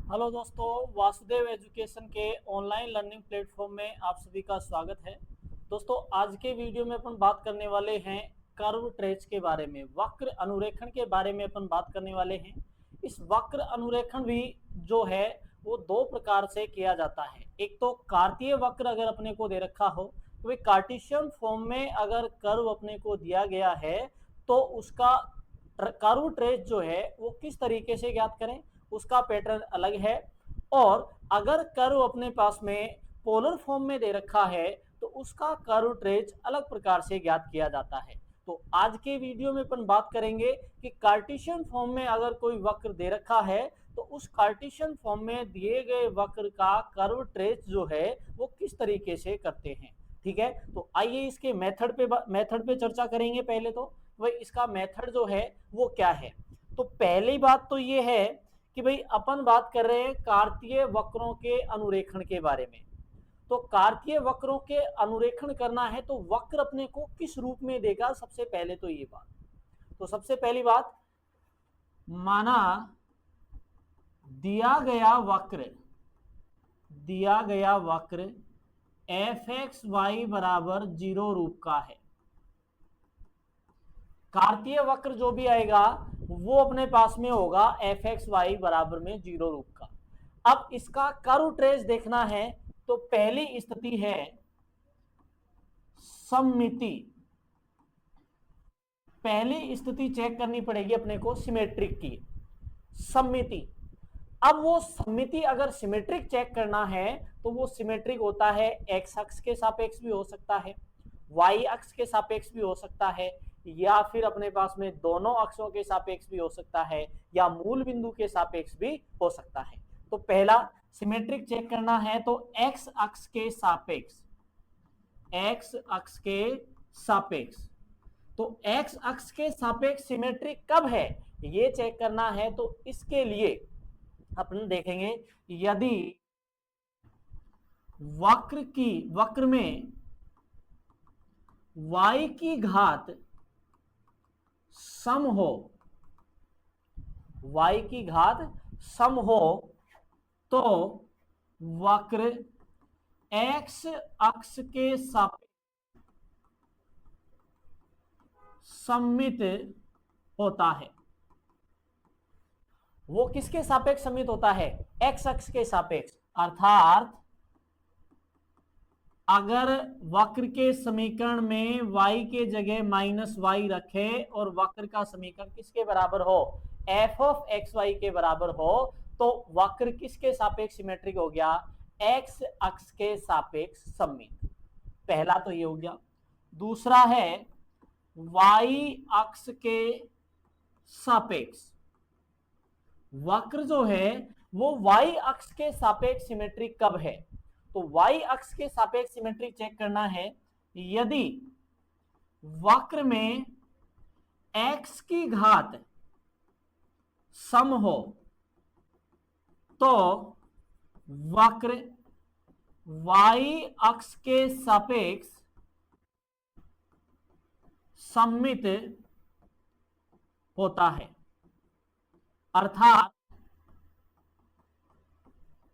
Hello दोस्तों, Vasudev education के online learning platform में आप सभी का स्वागत है। दोस्तों, आज के वीडियो में अपन बात करने वाले हैं कर्व ट्रेस के बारे में, वक्र अनुरेखण के बारे में अपन बात करने वाले हैं। इस वक्र अनुरेखण भी जो है वो दो प्रकार से किया जाता है। एक तो कार्तीय वक्र अगर अपने को दे रखा हो तो वे कार्टेशियन फॉर्म में अगर कर्व अपने को दिया गया है तो उसका कर्व ट्रेस जो है वो किस तरीके से ज्ञात करें, उसका पैटर्न अलग है। और अगर कर्व अपने पास में पोलर फॉर्म में दे रखा है तो उसका कर्व ट्रेस अलग प्रकार से ज्ञात किया जाता है। तो आज के वीडियो में अपन बात करेंगे कि कार्टेशियन फॉर्म में अगर कोई वक्र दे रखा है तो उस कार्टेशियन फॉर्म में दिए गए वक्र का कर्व ट्रेस जो है वो किस तरीके से करते हैं। ठीक है, तो आइए इसके मेथड पे चर्चा करेंगे। पहले तो भाई इसका मेथड जो है वो क्या है। तो पहली बात तो ये है कि भाई अपन बात कर रहे हैं कार्तीय वक्रों के अनुरेखण के बारे में। तो कार्तीय वक्रों के अनुरेखण करना है तो वक्र अपने को किस रूप में देगा, सबसे पहले तो ये बात। तो सबसे पहली बात, माना दिया गया वक्र एफ एक्स वाई बराबर 0 रूप का है। कार्तीय वक्र जो भी आएगा वो अपने पास में होगा एफ एक्स वाई बराबर में 0 रूप का। अब इसका कर्व ट्रेस देखना है तो पहली स्थिति है सममिति। पहली स्थिति चेक करनी पड़ेगी अपने को सिमेट्रिक की, सममिति। अब वो सममिति अगर सिमेट्रिक चेक करना है तो वो सिमेट्रिक होता है, एक्स अक्ष के सापेक्ष भी हो सकता है, वाई अक्ष के सापेक्ष भी हो सकता है, या फिर अपने पास में दोनों अक्षों के सापेक्ष भी हो सकता है, या मूल बिंदु के सापेक्ष भी हो सकता है। तो पहला सिमेट्रिक चेक करना है तो एक्स अक्ष के सापेक्ष, एक्स अक्ष के सापेक्ष। तो एक्स अक्ष के सापेक्ष सिमेट्रिक कब है ये चेक करना है। तो इसके लिए अपन देखेंगे यदि वक्र में y की घात सम हो, y की घात सम हो तो वक्र x अक्ष के सापेक्ष सममित होता है। वो किसके सापेक्ष सममित होता है? x अक्ष के सापेक्ष। अर्थात अगर वक्र के समीकरण में y के जगह माइनस वाई रखे और वक्र का समीकरण किसके बराबर हो? एफ ऑफ एक्स वाई के बराबर हो तो वक्र किसके सापेक्ष सिमेट्रिक हो गया? x अक्ष के सापेक्ष सममित। पहला तो ये हो गया। दूसरा है y अक्ष के सापेक्ष। वक्र जो है वो y अक्ष के सापेक्ष सिमेट्रिक कब है? तो y अक्ष के सापेक्ष सिमेट्रिक चेक करना है यदि वक्र में x की घात सम हो तो वक्र y अक्ष के सापेक्ष सममित होता है। अर्थात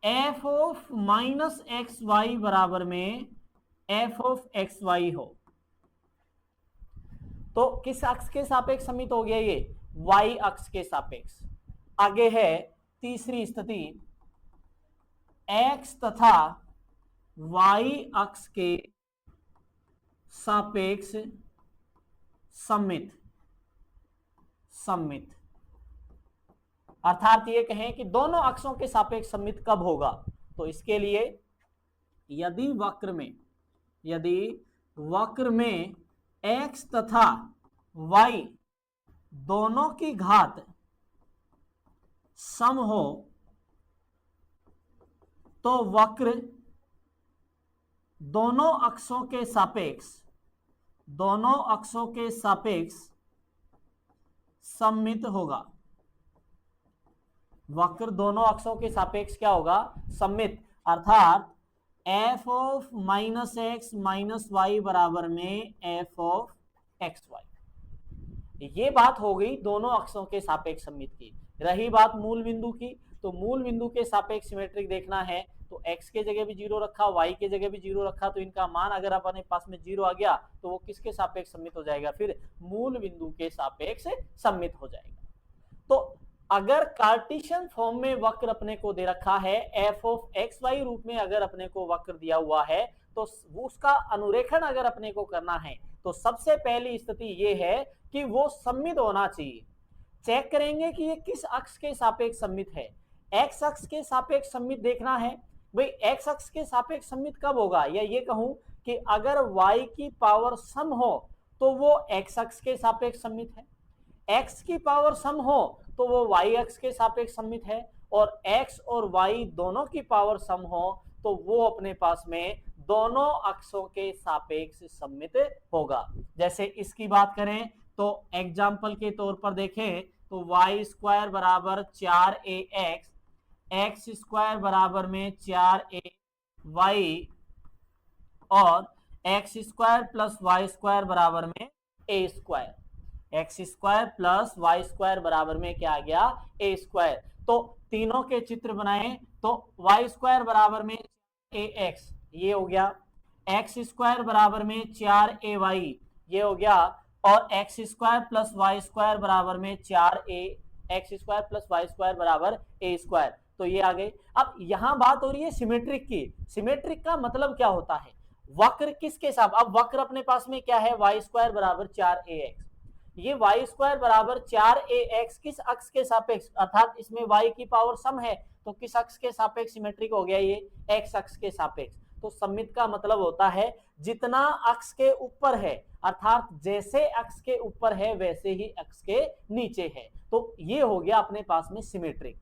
f of minus x y बराबर में एफ ऑफ एक्स वाई हो। तो किस अक्ष के सापेक्ष सममित हो गया? ये y अक्ष के सापेक्ष। आगे है तीसरी स्थिति, x तथा y अक्ष के सापेक्ष सममित। अर्थात ये कहें कि दोनों अक्षों के सापेक्ष सममित कब होगा? तो इसके लिए यदि वक्र में x तथा y दोनों की घात सम हो तो वक्र दोनों अक्षों के सापेक्ष सममित होगा। वक्र दोनों अक्षों के सापेक्ष क्या होगा? सममित। अर्थात f of minus x minus y बराबर में एफ ऑफ एक्स वाई। ये बात हो गई दोनों अक्षों के सापेक्ष सममित की। रही बात मूल बिंदु की, तो मूल बिंदु के सापेक्ष सिमेट्रिक देखना है तो x के जगह भी 0 रखा, y के जगह भी 0 रखा, तो इनका मान अगर अपने पास में 0 आ गया तो वो किसके सापेक्ष सममित हो जाएगा, फिर मूल बिंदु के सापेक्ष सममित हो जाएगा। तो अगर कार्टेशियन फॉर्म में वक्र अपने को दे रखा है, एफ ऑफ एक्स वाई रूप में अगर अपने को वक्र दिया हुआ है, तो उसका अनुरेखण अगर अपने को करना है तो सबसे पहली स्थिति ये है कि वो सममित होना चाहिए। चेक करेंगे कि ये किस अक्ष के सापेक्ष सममित है। एक्स अक्ष के सापेक्ष सममित देखना है। भाई एक्स अक्ष के सापेक्ष सममित कब होगा, या ये कहूं कि अगर y की पावर सम हो तो वो x अक्ष के सापेक्ष सममित है, x की पावर सम हो तो वो y अक्ष के सापेक्ष सममित है, और x और y दोनों की पावर सम हो तो वो अपने पास में दोनों अक्षों के सापेक्ष सममित होगा। जैसे इसकी बात करें तो एग्जाम्पल के तौर पर देखें तो वाई स्क्वायर बराबर 4ax, एक्स स्क्वायर बराबर में 4ay और x square plus y square बराबर में a square. X square plus y square बराबर में क्या आ गया, ए स्क्वायर। तो तीनों के चित्र बनाए तो वाई स्क्वायर बराबर में ए एक्स, ये हो गया, एक्स स्क्वायर बराबर में 4ay, ये हो गया, और x square plus y square बराबर में 4a, x square plus y square बराबर ए स्क्वायर, तो ये आ गए। अब यहां बात हो रही है सिमेट्रिक की। सिमेट्रिक का मतलब क्या होता है, वक्र किसके साथ, अब वक्र अपने पास में क्या है, वाई स्क्वायर बराबर 4ax, ये वाई स्क्वायर बराबर 4ax किस अक्ष के सापेक्ष, अर्थात इसमें y की पावर सम है तो किस अक्ष के सापेक्ष सिमेट्रिक हो गया, ये x अक्ष के सापेक्ष। तो सममित का मतलब होता है जितना अक्ष के ऊपर है, अर्थात जैसे अक्ष के ऊपर है वैसे ही अक्ष के नीचे है, तो ये हो गया अपने पास में सिमेट्रिक,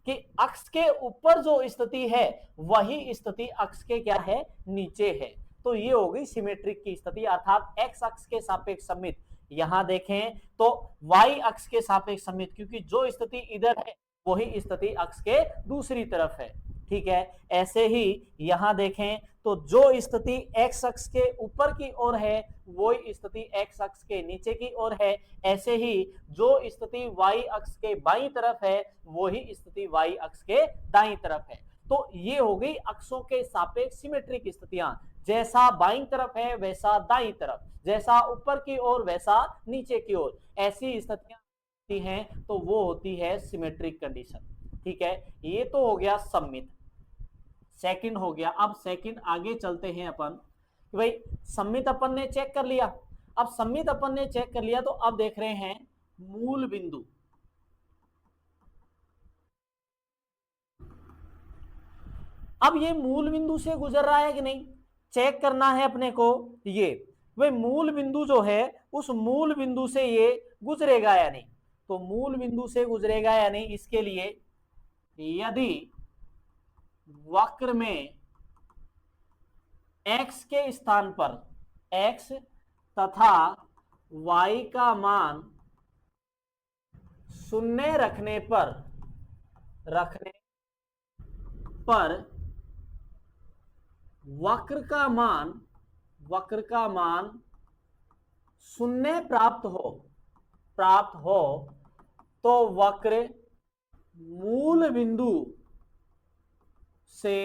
कि अक्ष के ऊपर जो स्थिति है वही स्थिति अक्ष के क्या है, नीचे है। तो ये हो गई सिमेट्रिक की स्थिति, अर्थात x अक्ष के सापेक्ष सममित। यहां देखें तो y अक्ष के सापेक्ष सममित, क्योंकि जो स्थिति इधर है वही स्थिति अक्ष के दूसरी तरफ है, ठीक है। ऐसे ही यहां देखें तो जो स्थिति x अक्ष के ऊपर की ओर है वही स्थिति x अक्ष के नीचे की ओर है, ऐसे ही जो स्थिति y अक्ष के बाईं तरफ है वही स्थिति y अक्ष के दाईं तरफ है। तो ये हो गई अक्षों के सापेक्ष सिमेट्रिक स्थितियां, जैसा बाईं तरफ है वैसा दाईं तरफ, जैसा ऊपर की ओर वैसा नीचे की ओर, ऐसी स्थितियां होती हैं तो वो होती है सिमेट्रिक कंडीशन, ठीक है। ये तो हो गया सममित, सेकंड हो गया। अब सेकंड आगे चलते हैं अपन कि भाई सममित अपन ने चेक कर लिया, अब सममित अपन ने चेक कर लिया तो अब देख रहे हैं मूल बिंदु। अब ये मूल बिंदु से गुजर रहा है कि नहीं चेक करना है अपने को। ये वे मूल बिंदु जो है उस मूल बिंदु से ये गुजरेगा या नहीं, तो मूल बिंदु से गुजरेगा या नहीं, इसके लिए यदि वक्र में x के स्थान पर x तथा y का मान शून्य रखने पर वक्र का मान शून्य प्राप्त हो तो वक्र मूल बिंदु से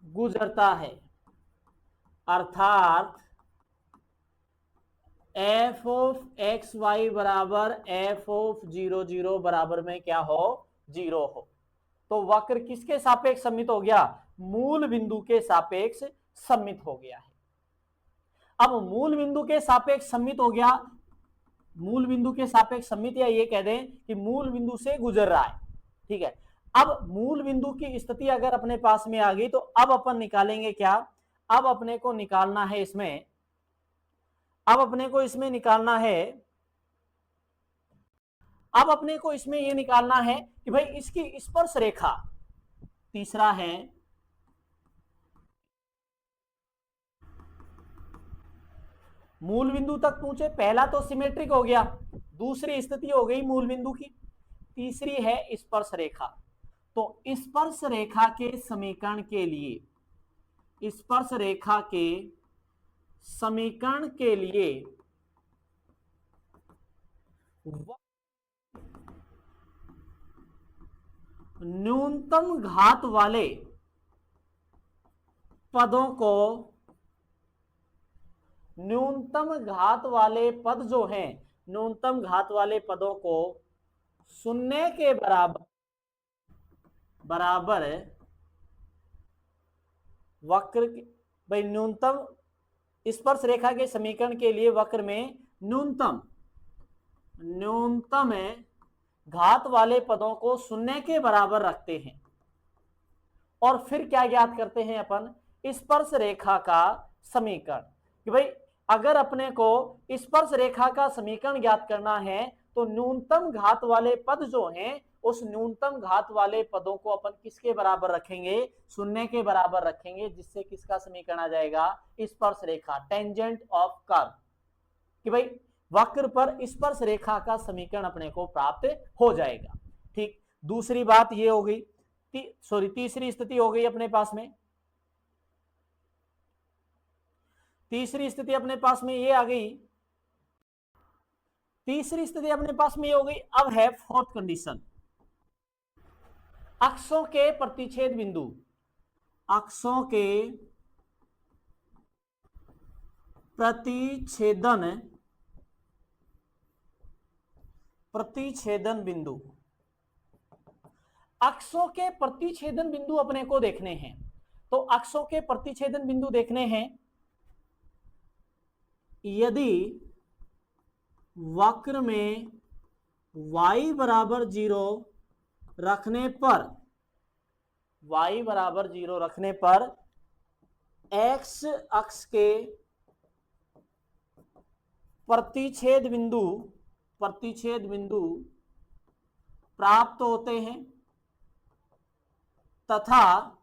गुजरता है, अर्थात एफ ऑफ एक्स वाई बराबर एफ ऑफ 0 0 बराबर में क्या हो, 0 हो। तो वक्र किसके सापेक्ष सममित हो गया, मूल बिंदु के सापेक्ष सममित हो गया है। अब मूल बिंदु के सापेक्ष सममित हो गया, मूल बिंदु के सापेक्ष सममित, या ये कह दें कि मूल बिंदु से गुजर रहा है, ठीक है। अब मूल बिंदु की स्थिति अगर अपने पास में आ गई तो अब अपन निकालेंगे क्या, अब अपने को निकालना है इसमें, अब अपने को इसमें निकालना है, अब अपने को इसमें यह निकालना है कि भाई इसकी स्पर्श रेखा, तीसरा है मूल बिंदु तक पहुंचे, पहला तो सिमेट्रिक हो गया, दूसरी स्थिति हो गई मूल बिंदु की, तीसरी है स्पर्श रेखा। तो स्पर्श रेखा के समीकरण के लिए, स्पर्श रेखा के समीकरण के लिए न्यूनतम घात वाले पदों को, न्यूनतम घात वाले पद जो हैं, न्यूनतम घात वाले पदों को शून्य के बराबर वक्र, भाई न्यूनतम स्पर्श रेखा के समीकरण के लिए वक्र में न्यूनतम घात वाले पदों को शून्य के बराबर रखते हैं। और फिर क्या ज्ञात करते हैं अपन, स्पर्श रेखा का समीकरण। कि भाई अगर अपने को स्पर्श रेखा का समीकरण ज्ञात करना है तो न्यूनतम घात वाले पद जो हैं, उस न्यूनतम घात वाले पदों को अपन किसके बराबर रखेंगे, शून्य के बराबर रखेंगे, जिससे किसका समीकरण आ जाएगा, स्पर्श रेखा, टेंजेंट ऑफ कर्व। कि भाई वक्र पर स्पर्श रेखा का समीकरण अपने को प्राप्त हो जाएगा। ठीक, दूसरी बात ये हो गई, तीसरी स्थिति हो गई अपने पास में, तीसरी स्थिति अपने पास में ये आ गई, तीसरी स्थिति अपने पास में ये हो गई। अब है फोर्थ कंडीशन, अक्षों के प्रतिच्छेद बिंदु, अक्षों के प्रतिच्छेदन बिंदु, अक्षों के प्रतिच्छेदन बिंदु अपने को देखने हैं। तो अक्षों के प्रतिच्छेदन बिंदु देखने हैं, यदि वक्र में y बराबर 0 रखने पर, y बराबर 0 रखने पर x अक्ष के प्रतिच्छेद बिंदु प्राप्त होते हैं, तथा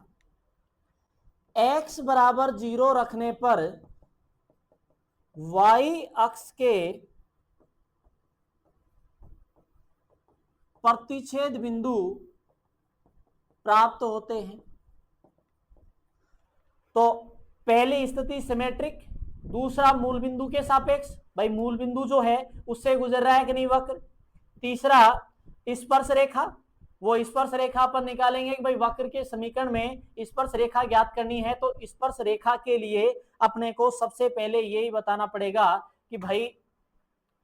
x बराबर 0 रखने पर y अक्ष के प्रतिच्छेद बिंदु प्राप्त होते हैं। तो पहली स्थिति सिमेट्रिक, दूसरा मूल बिंदु के सापेक्ष, भाई मूल बिंदु जो है उससे गुजर रहा है कि नहीं वक्र। तीसरा स्पर्श रेखा, वो स्पर्श रेखा पर निकालेंगे कि भाई वक्र के समीकरण में स्पर्श रेखा ज्ञात करनी है, तो स्पर्श रेखा के लिए अपने को सबसे पहले यही बताना पड़ेगा कि भाई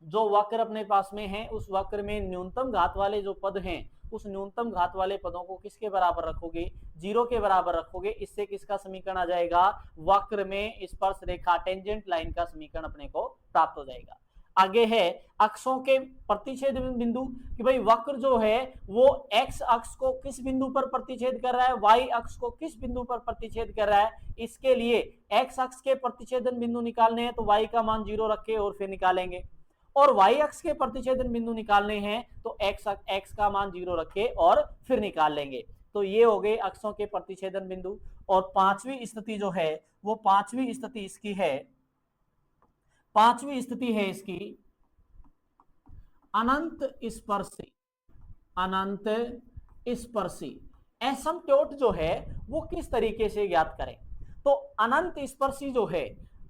जो वक्र अपने पास में है, उस वक्र में न्यूनतम घात वाले जो पद हैं, उस न्यूनतम घात वाले पदों को किसके बराबर रखोगे, 0 के बराबर रखोगे। इससे किसका समीकरण आ जाएगा, वक्र में स्पर्श रेखा, टेंजेंट लाइन का समीकरण अपने को प्राप्त हो जाएगा। आगे है अक्षों के प्रतिच्छेद बिंदु, कि भाई वक्र जो है वो x अक्ष को किस बिंदु पर प्रतिच्छेद कर रहा है, y अक्ष को किस बिंदु पर प्रतिच्छेद कर रहा है। इसके लिए x अक्ष के प्रतिच्छेदन बिंदु निकालने हैं तो y का मान 0 रखे और फिर निकालेंगे, और y अक्ष के प्रतिच्छेदन बिंदु निकालने हैं तो x का मान 0 रखे और फिर निकाल लेंगे। तो ये हो गए अक्षों के प्रतिच्छेदन बिंदु। और पांचवी स्थिति जो है वो पांचवी स्थिति इसकी है, पांचवी स्थिति है इसकी अनंत स्पर्शी, अनंत स्पर्शी एसिम्प्टोट जो है वो किस तरीके से ज्ञात करें। तो अनंत स्पर्शी जो है,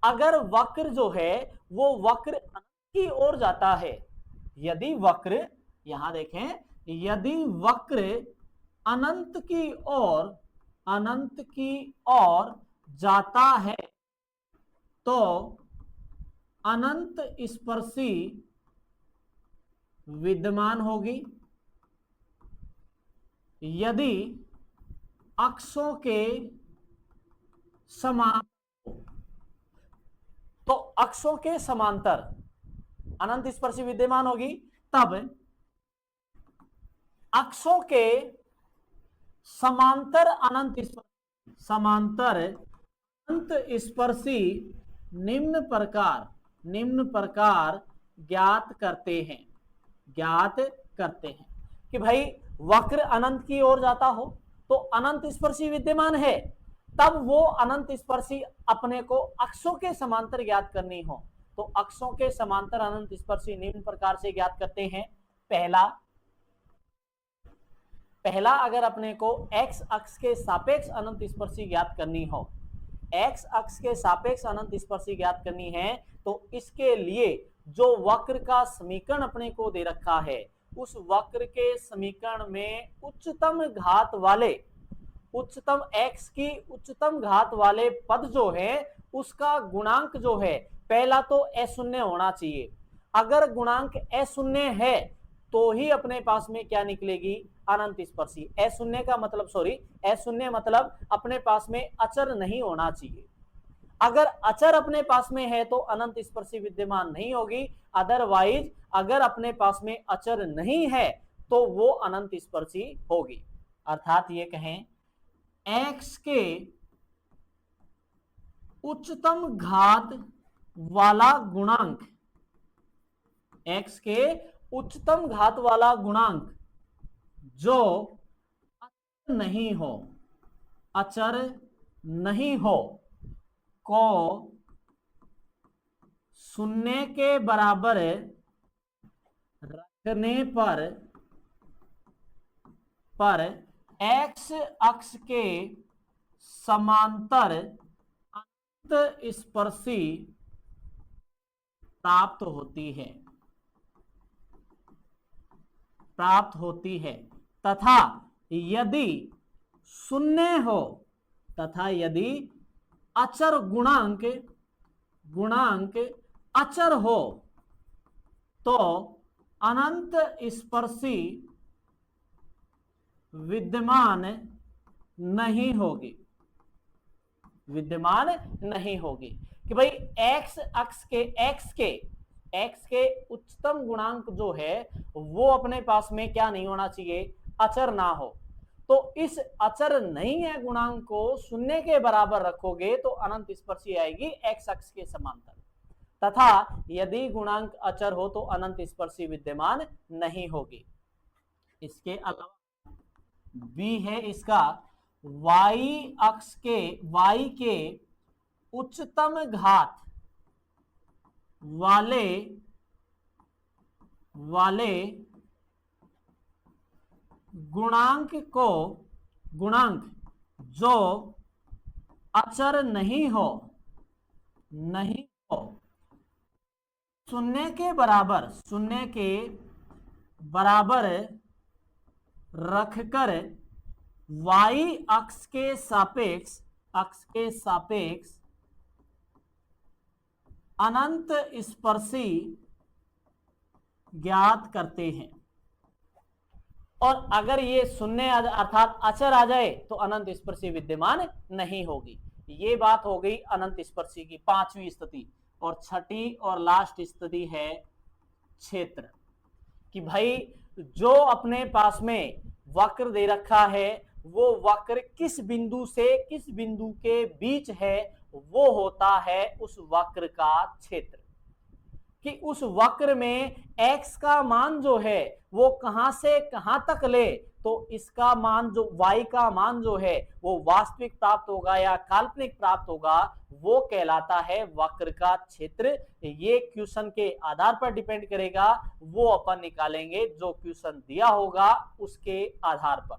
अगर वक्र जो है वो वक्र अनंत की ओर जाता है, यदि वक्र, यहां देखें, यदि वक्र अनंत की ओर जाता है तो अनंत स्पर्शी विद्यमान होगी। यदि अक्षों के समांतर, तो अक्षों के समांतर अनंत स्पर्शी विद्यमान होगी, तब अक्षों के समांतर अनंत स्पर्शी निम्न प्रकार ज्ञात करते हैं कि भाई वक्र अनंत की ओर जाता हो तो अनंत स्पर्शी विद्यमान है, तब वो अनंत स्पर्शी अपने को अक्षों के समांतर ज्ञात करनी हो तो अक्षों के समांतर अनंत स्पर्शी निम्न प्रकार से ज्ञात करते हैं। पहला अगर अपने को x अक्ष के सापेक्ष अनंत स्पर्शी ज्ञात करनी हो, x अक्ष के सापेक्ष अनंत स्पर्शी ज्ञात करनी है, तो इसके लिए जो वक्र का समीकरण अपने को दे रखा है उस वक्र के समीकरण में उच्चतम घात वाले, उच्चतम x की उच्चतम घात वाले पद जो है उसका गुणांक जो है पहला तो अशून्य होना चाहिए। अगर गुणांक अशून्य है तो ही अपने पास में क्या निकलेगी, अनंत स्पर्शी। अशून्य का मतलब अशून्य मतलब अपने पास में अचर नहीं होना चाहिए। अगर अचर अपने पास में है तो अनंत स्पर्शी विद्यमान नहीं होगी, अदरवाइज अगर अपने पास में अचर नहीं है तो वो अनंत स्पर्शी होगी। अर्थात ये कहें x के उच्चतम घात वाला गुणांक, x के उच्चतम घात वाला गुणांक जो अचर नहीं हो को शून्य के बराबर रखने पर x अक्ष के समांतर अनंत स्पर्शी प्राप्त होती है तथा यदि शून्य हो, तथा यदि अचर गुणांक अचर हो तो अनंत स्पर्शी विद्यमान नहीं होगी कि भाई x अक्ष के x के उच्चतम गुणांक जो है वो अपने पास में क्या नहीं होना चाहिए, अचर ना हो। तो इस अचर नहीं है गुणांक को शून्य के बराबर रखोगे तो अनंत स्पर्शी आएगी x अक्ष के समांतर, तथा यदि गुणांक अचर हो तो अनंत स्पर्शी विद्यमान नहीं होगी। इसके अलावा b है इसका y अक्ष के y के उच्चतम घात वाले गुणांक जो अचर नहीं हो शून्य के बराबर रखकर y अक्ष के सापेक्ष अनंत स्पर्शी ज्ञात करते हैं। और अगर ये शून्य अर्थात अचर आ जाए तो अनंत स्पर्शी विद्यमान नहीं होगी। ये बात हो गई अनंत स्पर्शी की पांचवी स्थिति। और छठी और लास्ट स्थिति है क्षेत्र, कि भाई जो अपने पास में वक्र दे रखा है वो वक्र किस बिंदु से किस बिंदु के बीच है वो होता है उस वक्र का क्षेत्र। कि उस वक्र में x का मान जो है वो कहां से कहां तक ले तो इसका मान जो y का मान जो है वो वास्तविक प्राप्त होगा या काल्पनिक प्राप्त होगा, वो कहलाता है वक्र का क्षेत्र। ये क्वेश्चन के आधार पर डिपेंड करेगा, वो अपन निकालेंगे जो क्वेश्चन दिया होगा उसके आधार पर।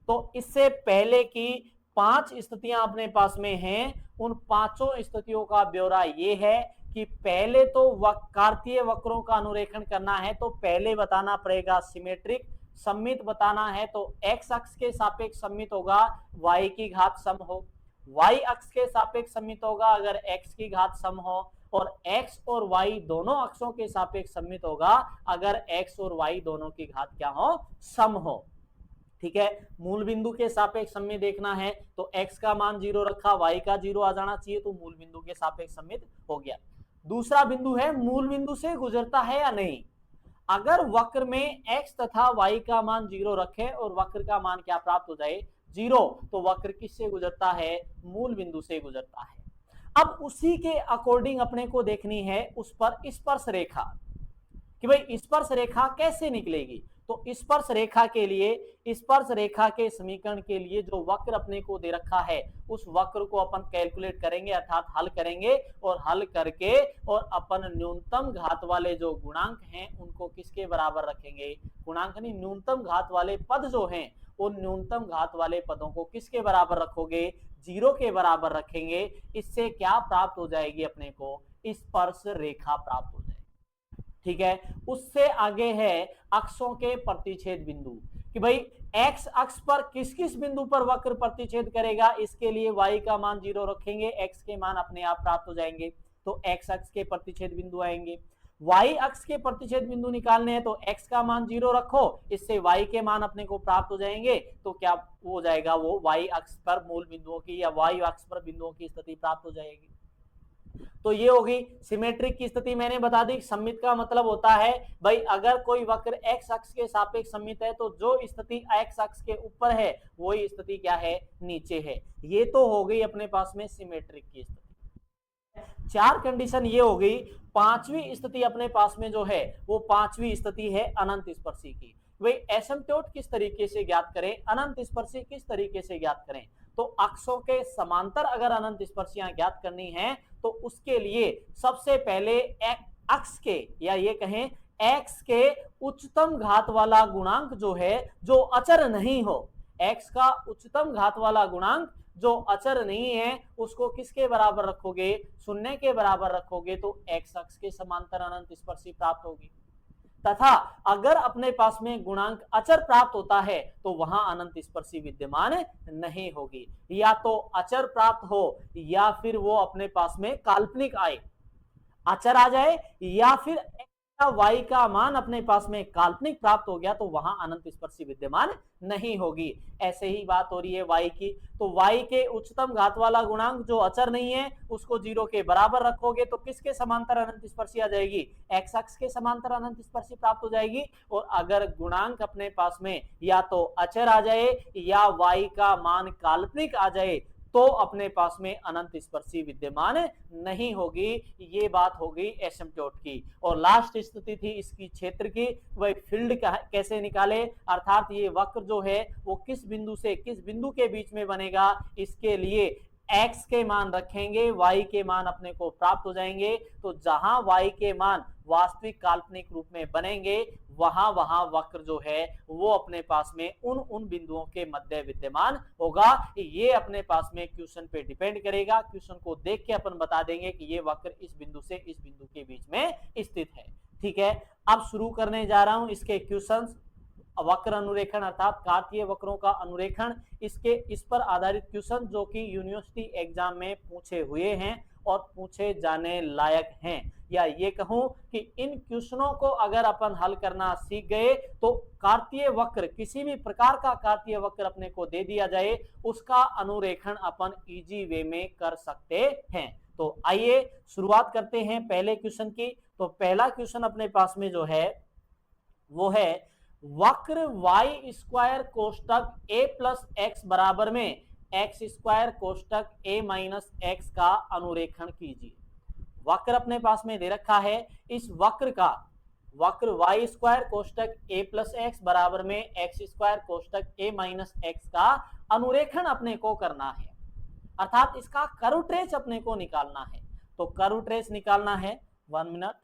तो इससे पहले की 5 स्थितियां अपने पास में हैं, उन पांचों स्थितियों का ब्यौरा ये है कि पहले तो कार्तीय वक्रों का अनुरेखण करना है तो पहले बताना पड़ेगा सिमेट्रिक। सममित बताना है तो x अक्ष के सापेक्ष सममित होगा y की घात सम हो, y अक्ष के सापेक्ष सममित होगा अगर x की घात सम हो, और x और y दोनों अक्षों के सापेक्ष सममित होगा अगर x और y दोनों की घात क्या हो, सम हो। ठीक है, मूल बिंदु के सापेक्ष सममित देखना है तो x का मान 0 रखा, y का 0 आ जाना चाहिए, तो मूल बिंदु के सापेक्ष सममित हो गया। दूसरा बिंदु है मूल बिंदु से गुजरता है या नहीं। अगर वक्र में x तथा y का मान 0 रखे और वक्र का मान क्या प्राप्त हो जाए, 0, तो वक्र किससे गुजरता है, मूल बिंदु से गुजरता है। अब उसी के अकॉर्डिंग अपने को देखनी है उस पर स्पर्श रेखा, कि भाई स्पर्श रेखा कैसे निकलेगी। तो स्पर्श रेखा के लिए, स्पर्श रेखा के समीकरण के लिए जो वक्र अपने को दे रखा है उस वक्र को अपन कैलकुलेट करेंगे अर्थात हल करेंगे, और हल करके और अपन न्यूनतम घात वाले जो गुणांक हैं उनको किसके बराबर रखेंगे, गुणांक नहीं न्यूनतम घात वाले पद जो हैं उन न्यूनतम घात वाले पदों को किसके बराबर रखोगे, 0 के बराबर रखेंगे। इससे क्या प्राप्त हो जाएगी अपने को, स्पर्श रेखा प्राप्त हो जाएगी। ठीक है। उससे आगे है अक्षों के प्रतिच्छेद बिंदु, कि भाई एक्स अक्ष पर किस किस बिंदु पर वक्र प्रतिच्छेद करेगा, इसके लिए y का मान 0 रखेंगे, x के मान अपने आप प्राप्त हो जाएंगे। तो x अक्ष के प्रतिच्छेद बिंदु आएंगे, y अक्ष के प्रतिच्छेद बिंदु निकालने हैं तो x का मान 0 रखो, इससे y के मान अपने को प्राप्त हो जाएंगे। तो क्या हो जाएगा, वो y अक्ष पर मूल बिंदुओं की या y अक्ष पर बिंदुओं की स्थिति प्राप्त हो जाएगी। तो ये होगी सिमेट्रिक की स्थिति। मैंने बता दी सममित का मतलब होता है भाई अगर कोई वक्र x अक्ष के सापेक्ष सममित है तो जो स्थिति x अक्ष के ऊपर है वही स्थिति क्या है, नीचे है। ये तो हो गई अपने पास में सिमेट्रिक की स्थिति। चार कंडीशन ये हो गई। पांचवी स्थिति अपने पास में जो है वो पांचवी स्थिति है अनंत स्पर्शी की। भाई एसिम्प्टोट किस तरीके से ज्ञात करें, अनंत स्पर्शी किस तरीके से ज्ञात करें। तो अक्षों के समांतर अगर अनंत स्पर्शियां ज्ञात करनी है तो उसके लिए सबसे पहले अक्ष के या ये कहें x के उच्चतम घात वाला गुणांक जो है, जो अचर नहीं हो, x का उच्चतम घात वाला गुणांक जो अचर नहीं है उसको किसके बराबर रखोगे, शून्य के बराबर रखोगे तो x अक्ष के समांतर अनंत स्पर्शी प्राप्त होगी। तथा अगर अपने पास में गुणांक अचर प्राप्त होता है तो वहां अनंत स्पर्शी विद्यमान नहीं होगी। या तो अचर प्राप्त हो या फिर वो अपने पास में काल्पनिक आए, अचर आ जाए या फिर y का मान अपने पास में काल्पनिक प्राप्त हो गया तो वहां अनंत स्पर्शी विद्यमान नहीं होगी। ऐसे ही बात हो रही है y की, तो y के उच्चतम घात वाला गुणांक जो अचर नहीं है उसको 0 के बराबर रखोगे तो किसके समांतर अनंत स्पर्शी आ जाएगी, x अक्ष के समांतर अनंत स्पर्शी प्राप्त हो जाएगी। और अगर गुणांक अपने पास में या तो अचर आ जाए या y का मान काल्पनिक आ जाए तो अपने पास में अनंत स्पर्शी विद्यमान नहीं होगी। ये बात हो गई एसिम्प्टोट की। और लास्ट स्थिति थी इसकी क्षेत्र की, वह फील्ड कैसे निकाले, अर्थात ये वक्र जो है वो किस बिंदु से किस बिंदु के बीच में बनेगा, इसके लिए x के मान रखेंगे, y के मान अपने को प्राप्त हो जाएंगे। तो जहां y के मान वास्तविक काल्पनिक रूप में बनेंगे वहां वहां वक्र जो है वो अपने पास में उन बिंदुओं के मध्य विद्यमान होगा। ये अपने पास में क्वेश्चन पे डिपेंड करेगा, क्वेश्चन को देख के अपन बता देंगे कि ये वक्र इस बिंदु से इस बिंदु के बीच में स्थित है। ठीक है, अब शुरू करने जा रहा हूं इसके क्वेश्चंस। वक्र अनुरेखण अर्थात कार्तीय वक्रों का अनुरेखण, इस पर आधारित क्वेश्चन जो कि यूनिवर्सिटी एग्जाम में पूछे हुए हैं और पूछे जाने लायक हैं। या ये कहूं कि इन क्वेश्चनों को अगर अपन हल करना सीख गए तो कार्तीय वक्र, किसी भी प्रकार का कार्तीय वक्र अपने को दे दिया जाए उसका अनुरेखण अपन इजी वे में कर सकते हैं। तो आइए शुरुआत करते हैं पहले क्वेश्चन की। तो पहला क्वेश्चन अपने पास में जो है वो है वक्र y स्क्वायर कोष्टक a प्लस एक्स बराबर में एक्स स्क्वायर कोष्टक a माइनस एक्स का अनुरेखण कीजिए। वक्र अपने पास में दे रखा है, इस वक्र y स्क्वायर कोष्टक a प्लस एक्स बराबर में एक्स स्क्वायर कोष्टक a माइनस एक्स का अनुरेखण अपने को करना है, अर्थात इसका कर्व ट्रेस अपने को निकालना है। तो कर्व ट्रेस निकालना है, 1 मिनट।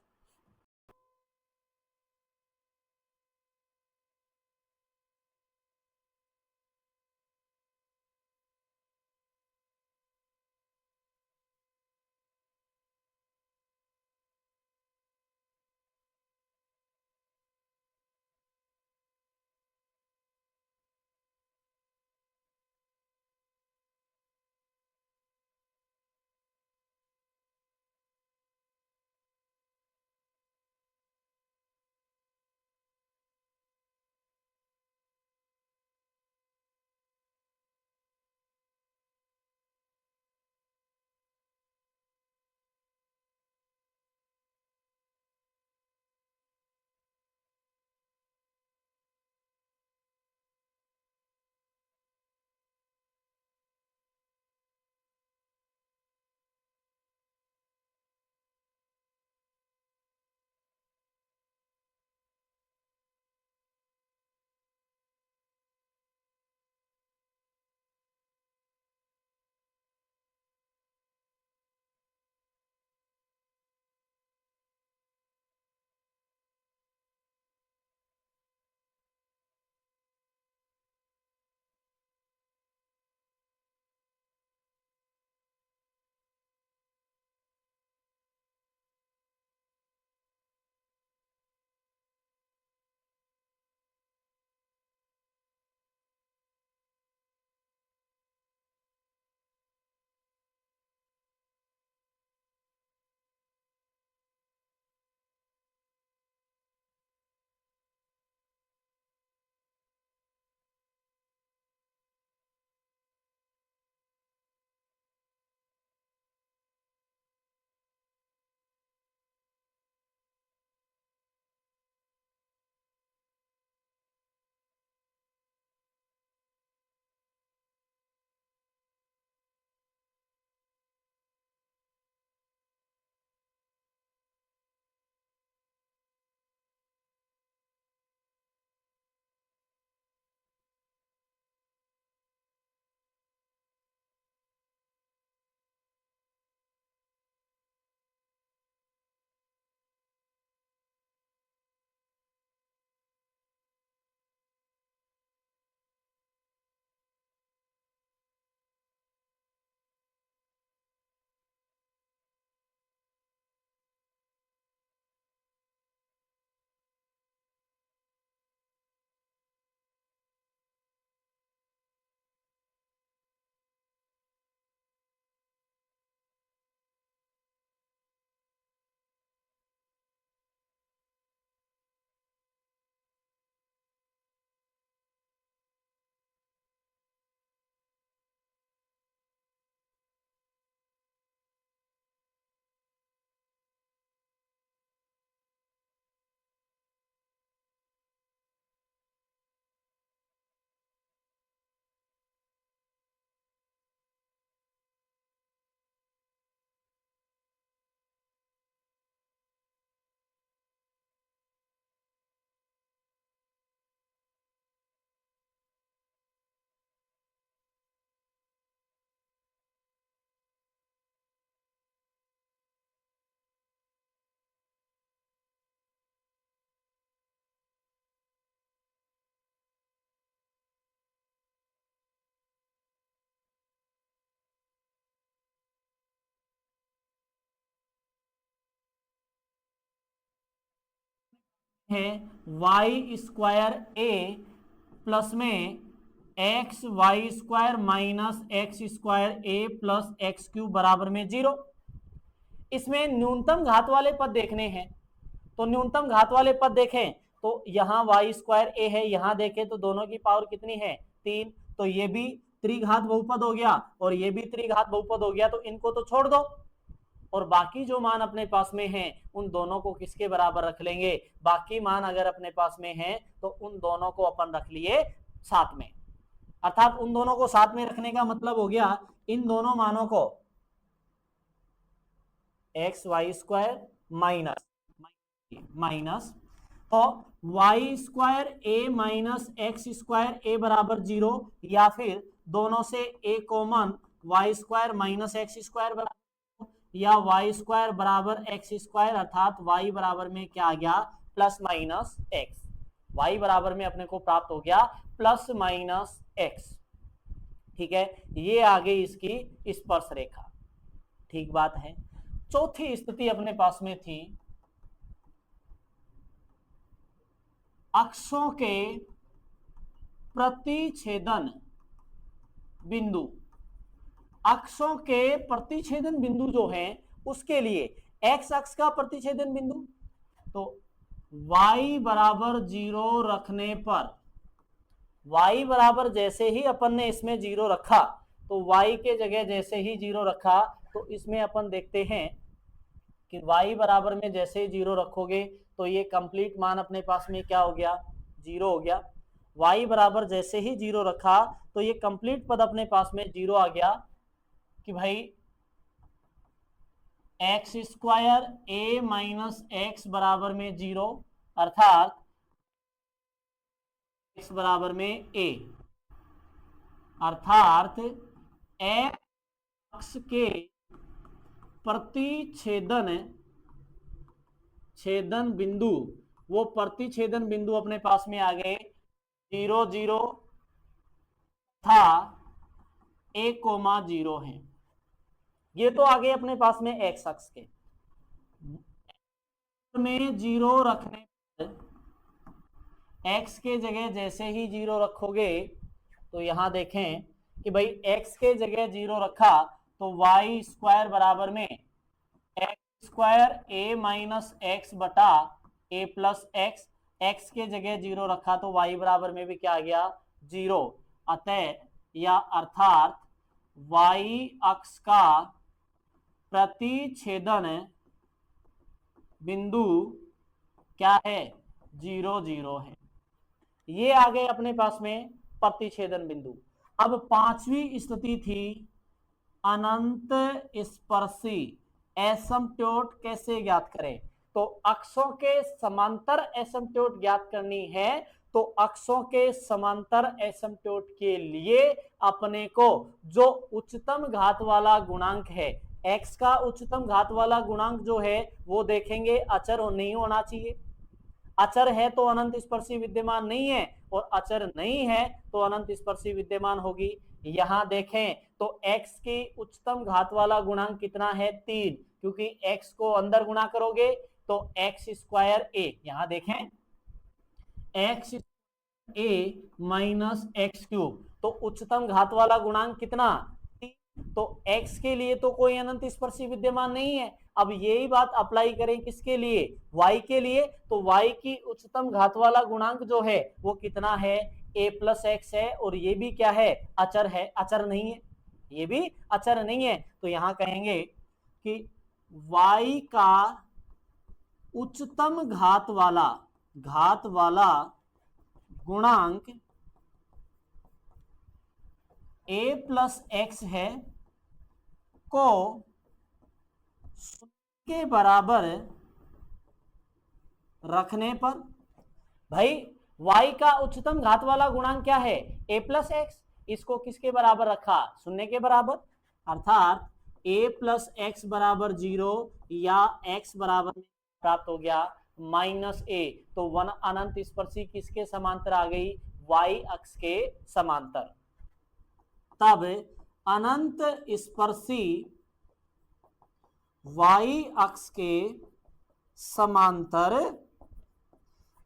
है वाई स्क्वायर ए प्लस में x y square minus x square a plus x cube बराबर में 0। इसमें न्यूनतम घात वाले पद देखने हैं, तो न्यूनतम घात वाले पद देखें तो यहाँ वाई स्क्वायर ए है, यहां देखें तो दोनों की पावर कितनी है 3, तो ये भी त्रिघात बहुपद हो गया और ये भी त्रिघात बहुपद हो गया, तो इनको तो छोड़ दो और बाकी जो मान अपने पास में हैं उन दोनों को किसके बराबर रख लेंगे, बाकी मान अगर अपने पास में हैं तो उन दोनों को अपन रख लिए साथ में, अर्थात उन दोनों को साथ में रखने का मतलब हो गया इन दोनों मानों को एक्स वाई स्क्वायर माइनस तो y square a minus x square a बराबर 0, या फिर दोनों से a common y square minus x square बराबर, या वाई स्क्वायर बराबर एक्स स्क्वायर, अर्थात वाई बराबर में क्या आ गया प्लस माइनस एक्स, वाई बराबर में अपने को प्राप्त हो गया प्लस माइनस एक्स। ठीक है, ये आ गई इसकी स्पर्श रेखा। ठीक बात है। चौथी स्थिति अपने पास में थी अक्षों के प्रतिच्छेदन बिंदु। अक्षों के प्रतिच्छेदन बिंदु जो है उसके लिए एक्स अक्ष का प्रतिच्छेदन बिंदु, तो y बराबर 0 रखने पर, y बराबर जैसे ही अपन ने इसमें 0 रखा तो y के जगह जैसे ही 0 रखा तो इसमें अपन देखते हैं कि y बराबर में जैसे ही 0 रखोगे तो ये कंप्लीट मान अपने पास में क्या हो गया 0 हो गया। y बराबर जैसे ही 0 रखा तो ये कंप्लीट पद अपने पास में 0 आ गया कि भाई x square a minus x बराबर में 0, अर्थात एक्स बराबर में ए, अर्थात एक्स के छेदन बिंदु, वो प्रतिच्छेदन बिंदु अपने पास में आ गए 0 0 था ए कोमा 0 है। ये तो आ गए अपने पास में एक्स अक्ष के में 0 रखने पर एक्स के जगह जैसे ही 0 रखोगे तो यहां देखें कि भाई एक्स के जगह 0 रखा तो वाई स्क्वायर बराबर में x square a minus x बटा ए प्लस एक्स, एक्स के जगह 0 रखा तो वाई बराबर में भी क्या आ गया 0, अतः या अर्थात वाई अक्ष का प्रतिच्छेदन बिंदु क्या है 0 0 है। ये आ गए अपने पास में प्रतिच्छेदन बिंदु। अब पांचवी स्थिति थी अनंत स्पर्शी एसिम्प्टोट कैसे ज्ञात करें, तो अक्षों के समांतर एसिम्प्टोट ज्ञात करनी है, तो अक्षों के समांतर एसिम्प्टोट के लिए अपने को जो उच्चतम घात वाला गुणांक है x का उच्चतम घात वाला गुणांक जो है वो देखेंगे अचर नहीं होना चाहिए, अचर है तो अनंत स्पर्शी विद्यमान नहीं है और अचर नहीं है तो अनंत स्पर्शी विद्यमान होगी। यहां देखें तो x की उच्चतम घात वाला गुणांक कितना है 3, क्योंकि x को अंदर गुणा करोगे तो एक्स स्क्वायर ए, यहां देखें एक्स ए माइनस एक्स क्यूब, तो उच्चतम घात वाला गुणांक कितना 3, तो x के लिए तो कोई अनंत स्पर्शी विद्यमान नहीं है। अब यही बात अप्लाई करें किसके लिए y के लिए, तो y की उच्चतम घात वाला गुणांक जो है वो कितना है a प्लस एक्स है, और ये भी क्या है अचर है, अचर नहीं है, ये भी अचर नहीं है। तो यहां कहेंगे कि y का उच्चतम घात वाला गुणांक a प्लस एक्स है को के बराबर रखने पर, भाई y का उच्चतम घात वाला गुणांक क्या है a प्लस एक्स, इसको किसके बराबर रखा 0 के बराबर, अर्थात a प्लस एक्स बराबर 0 या x बराबर प्राप्त हो गया माइनस a, तो वन अनंत स्पर्शी किसके समांतर आ गई y अक्ष के समांतर। तब अनंत स्पर्शी y अक्ष के समांतर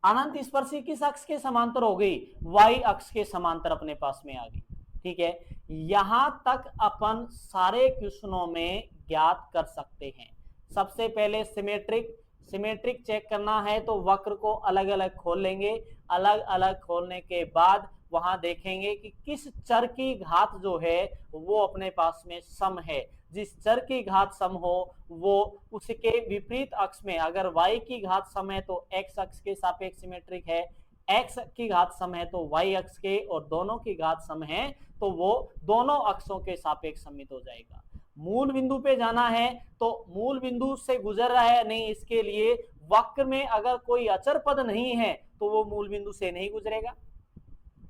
अनंत स्पर्शी किस अक्ष के समांतर हो गई, वाई अक्ष के समांतर अपने पास में आ गई। ठीक है, यहां तक अपन सारे क्वेश्चनों में ज्ञात कर सकते हैं। सबसे पहले सिमेट्रिक चेक करना है तो वक्र को अलग अलग खोल लेंगे, अलग अलग खोलने के बाद वहां देखेंगे कि किस चर की घात जो है वो अपने पास में सम है। जिस चर की घात सम हो वो उसके विपरीत अक्ष में, अगर y की घात सम है तो x अक्ष के सापेक्ष सिमेट्रिक है, x की घात सम है तो y अक्ष के, और दोनों की घात सम है तो वो दोनों अक्षों के सापेक्ष समित हो जाएगा। मूल बिंदु पे जाना है तो मूल बिंदु से गुजर रहा है नहीं, इसके लिए वक्र में अगर कोई अचर पद नहीं है तो वो मूल बिंदु से नहीं गुजरेगा।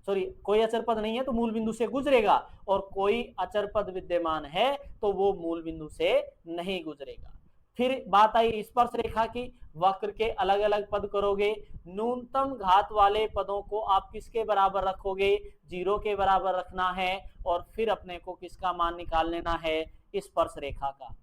सॉरी, कोई अचर पद नहीं है तो मूल बिंदु से गुजरेगा, और कोई अचर पद विद्यमान है तो वो मूल बिंदु से नहीं गुजरेगा। फिर बात आई स्पर्श रेखा की, वक्र के अलग अलग पद करोगे, न्यूनतम घात वाले पदों को आप किसके बराबर रखोगे, 0 के बराबर रखना है, और फिर अपने को किसका मान निकाल लेना है, स्पर्श रेखा का।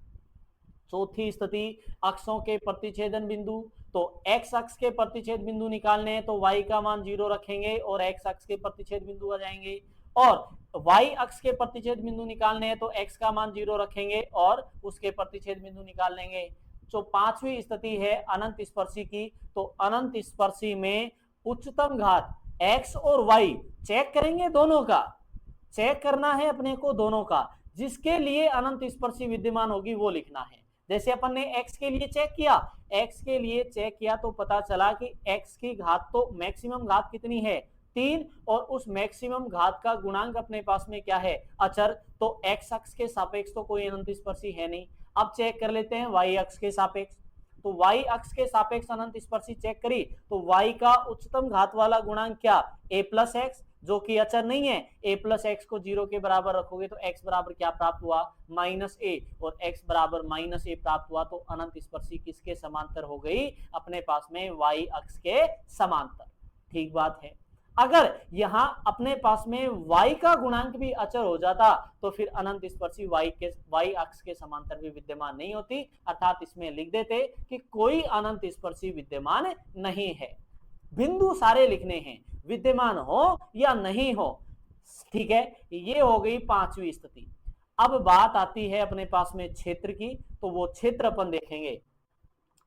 चौथी स्थिति अक्षों के प्रतिच्छेदन बिंदु, तो x अक्ष के प्रतिच्छेद बिंदु निकालने हैं तो y का मान 0 रखेंगे और x अक्ष के प्रतिच्छेद बिंदु आ जाएंगे, और y अक्ष के प्रतिच्छेद बिंदु निकालने हैं तो x का मान 0 रखेंगे और उसके प्रतिच्छेद बिंदु निकाल लेंगे। जो पांचवी स्थिति है अनंत स्पर्शी की, तो अनंत स्पर्शी में उच्चतम घात x और y चेक करेंगे, दोनों का चेक करना है अपने को, दोनों का। जिसके लिए अनंत स्पर्शी विद्यमान होगी वो लिखना है। जैसे अपन ने x के लिए चेक किया, x के लिए चेक किया तो पता चला कि x की घात तो मैक्सिमम घात कितनी है, 3, और उस मैक्सिमम घात का गुणांक अपने पास में क्या है, अचर, तो x अक्ष के सापेक्ष तो कोई अनंत स्पर्शी है नहीं। अब चेक कर लेते हैं y अक्ष के सापेक्ष, तो y अक्ष के सापेक्ष अनंत स्पर्शी चेक करी तो y का उच्चतम घात वाला गुणांक क्या, a प्लस एक्स, जो कि अचर नहीं है। a प्लस एक्स को 0 के बराबर रखोगे तो x बराबर क्या प्राप्त हुआ, माइनस a, और x बराबर माइनस a प्राप्त हुआ, तो अनंत स्पर्शी किसके समांतर हो गई, अपने पास में y अक्ष के समांतर। ठीक बात है। अगर यहां अपने पास में y का गुणांक भी अचर हो जाता तो फिर अनंत स्पर्शी y अक्ष के समांतर भी विद्यमान नहीं होती, अर्थात इसमें लिख देते कि कोई अनंत स्पर्शी विद्यमान नहीं है। बिंदु सारे लिखने हैं, विद्यमान हो या नहीं हो। ठीक है, ये हो गई पांचवी स्थिति। अब बात आती है अपने पास में क्षेत्र की, तो वो क्षेत्र अपन देखेंगे।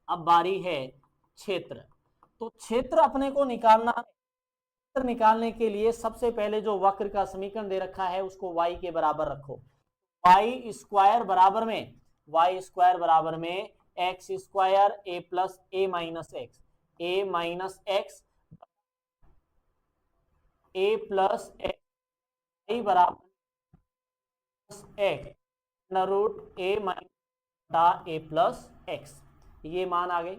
अब बारी है क्षेत्र, तो क्षेत्र अपने को निकालने के लिए सबसे पहले जो वक्र का समीकरण दे रखा है उसको y के बराबर रखो। y स्क्वायर बराबर में x square a plus a minus x a plus y बराबर x root a minus a plus x, ये मान आ गए।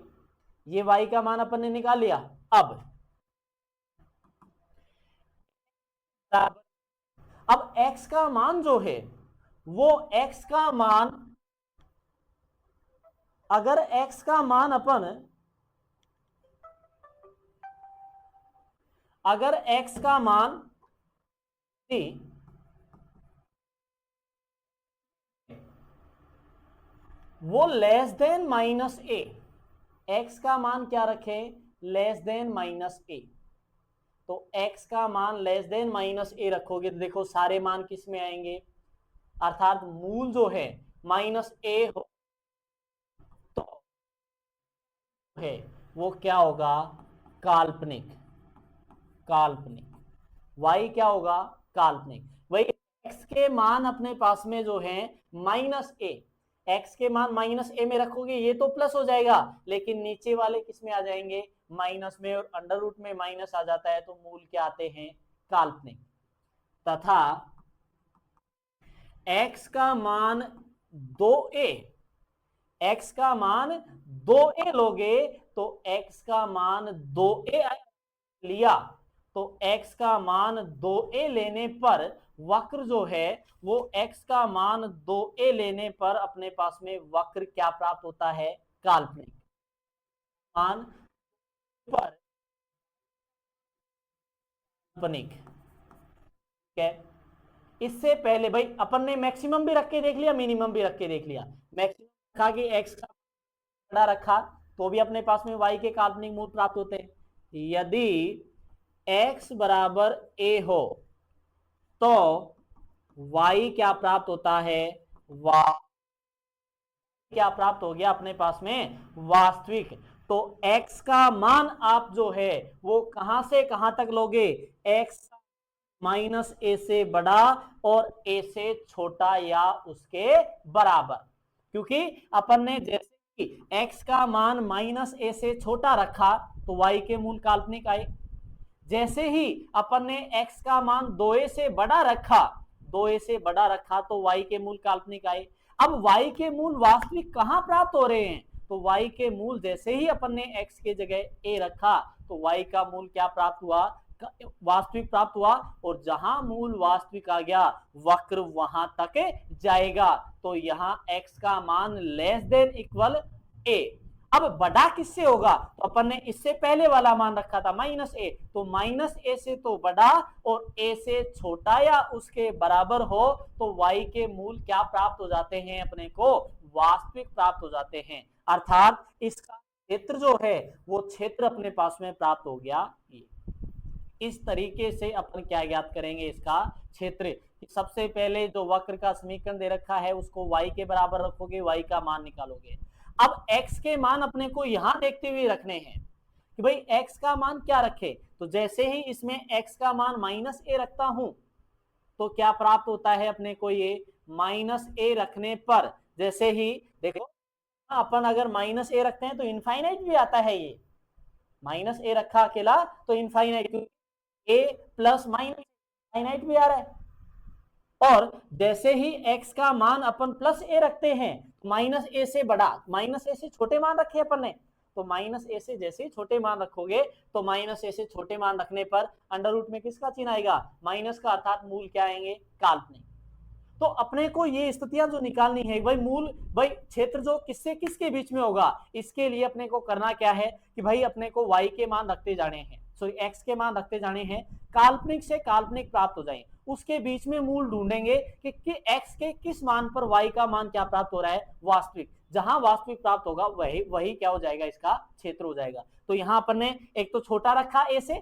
ये y का मान अपन ने निकाल लिया। अब x का मान जो है वो x का मान, अगर x का मान अपन, अगर x का मान वो लेस देन माइनस ए, एक्स का मान क्या रखे, लेस देन माइनस ए, तो x का मान लेस देन माइनस ए रखोगे तो देखो सारे मान किस में आएंगे, अर्थात मूल जो है माइनस ए हो तो है वो क्या होगा, काल्पनिक। y क्या होगा, काल्पनिक। वही x के मान अपने पास में जो है माइनस ए, x के मान माइनस ए में रखोगे ये तो प्लस हो जाएगा, लेकिन नीचे वाले किस में आ जाएंगे, माइनस में, और अंडर रूट में माइनस आ जाता है तो मूल क्या आते हैं, काल्पनिक। तथा x का मान 2a, x का मान 2a लोगे तो x का मान 2a लिया तो x का मान 2a लेने पर वक्र जो है वो x का मान 2a लेने पर अपने पास में वक्र क्या प्राप्त होता है, काल्पनिक मान पर काल्पनिक। ठीक है, इससे पहले भाई अपन ने मैक्सिमम भी रख के देख लिया, मिनिमम भी रख के देख लिया। मैक्सिमम रखा कि x का बड़ा रखा तो भी अपने पास में y के काल्पनिक मूल प्राप्त होते हैं, यदि x बराबर a हो तो y क्या प्राप्त होता है, क्या प्राप्त हो गया अपने पास में, वास्तविक। तो x का मान आप जो है वो कहां से कहां तक लोगे, x माइनस ए से बड़ा और a से छोटा या उसके बराबर। क्योंकि अपन ने जैसे कि x का मान माइनस ए से छोटा रखा तो y के मूल काल्पनिक आए। जैसे ही अपन ने x का मान 2a से बड़ा रखा, 2a से बड़ा रखा तो y के मूल काल्पनिक आए। अब y के मूल वास्तविक कहां प्राप्त हो रहे हैं, तो y के मूल जैसे ही अपन ने x के जगह a रखा तो y का मूल क्या प्राप्त हुआ, वास्तविक प्राप्त हुआ। और जहां मूल वास्तविक आ गया वक्र वहां तक जाएगा। तो यहां x का मान लेस देन इक्वल a। अब बड़ा किससे होगा, तो अपन ने इससे पहले वाला मान रखा था माइनस ए, तो माइनस ए से तो बड़ा और ए से छोटा या उसके बराबर हो तो y के मूल क्या प्राप्त हो जाते हैं अपने को, वास्तविक प्राप्त हो जाते हैं। अर्थात इसका क्षेत्र जो है वो क्षेत्र अपने पास में प्राप्त हो गया। ये इस तरीके से अपन क्या ज्ञात करेंगे, इसका क्षेत्र। सबसे पहले जो वक्र का समीकरण दे रखा है उसको y के बराबर रखोगे, y का मान निकालोगे। अब x के मान अपने को यहां देखते हुए रखने हैं कि भाई x का मान क्या रखे, तो जैसे ही इसमें x का मान माइनस ए रखता हूं तो क्या प्राप्त होता है अपने को, ये माइनस ए रखने पर जैसे ही देखो अपन अगर माइनस ए रखते हैं तो इनफाइनाइट भी आता है, ये माइनस ए रखा अकेला तो इनफाइनाइट, ए प्लस माइनस इनफाइनाइट भी आ रहा है। और जैसे ही x का मान अपन प्लस ए रखते हैं माइनस ए से बड़ा, माइनस ए से छोटे मान रखे अपन ने, तो माइनस ए से जैसे ही छोटे मान रखोगे तो माइनस ए से छोटे मान रखने पर अंडर रूट में किसका चिन्ह आएगा, माइनस का, अर्थात मूल क्या आएंगे, काल्पनिक। तो अपने को ये स्थितियां जो निकालनी है भाई, मूल भाई क्षेत्र जो किससे किसके बीच में होगा, इसके लिए अपने को करना क्या है कि भाई अपने को y के मान रखते जाने हैं, सॉरी x के मान रखते जाने हैं, काल्पनिक से काल्पनिक प्राप्त हो जाए, उसके बीच में मूल ढूंढेंगे कि x के किस मान पर y का मान क्या प्राप्त हो रहा है, वास्तविक। जहां वास्तविक प्राप्त होगा वही क्या हो जाएगा, इसका क्षेत्र हो जाएगा। तो यहां अपन ने एक तो छोटा रखा a से,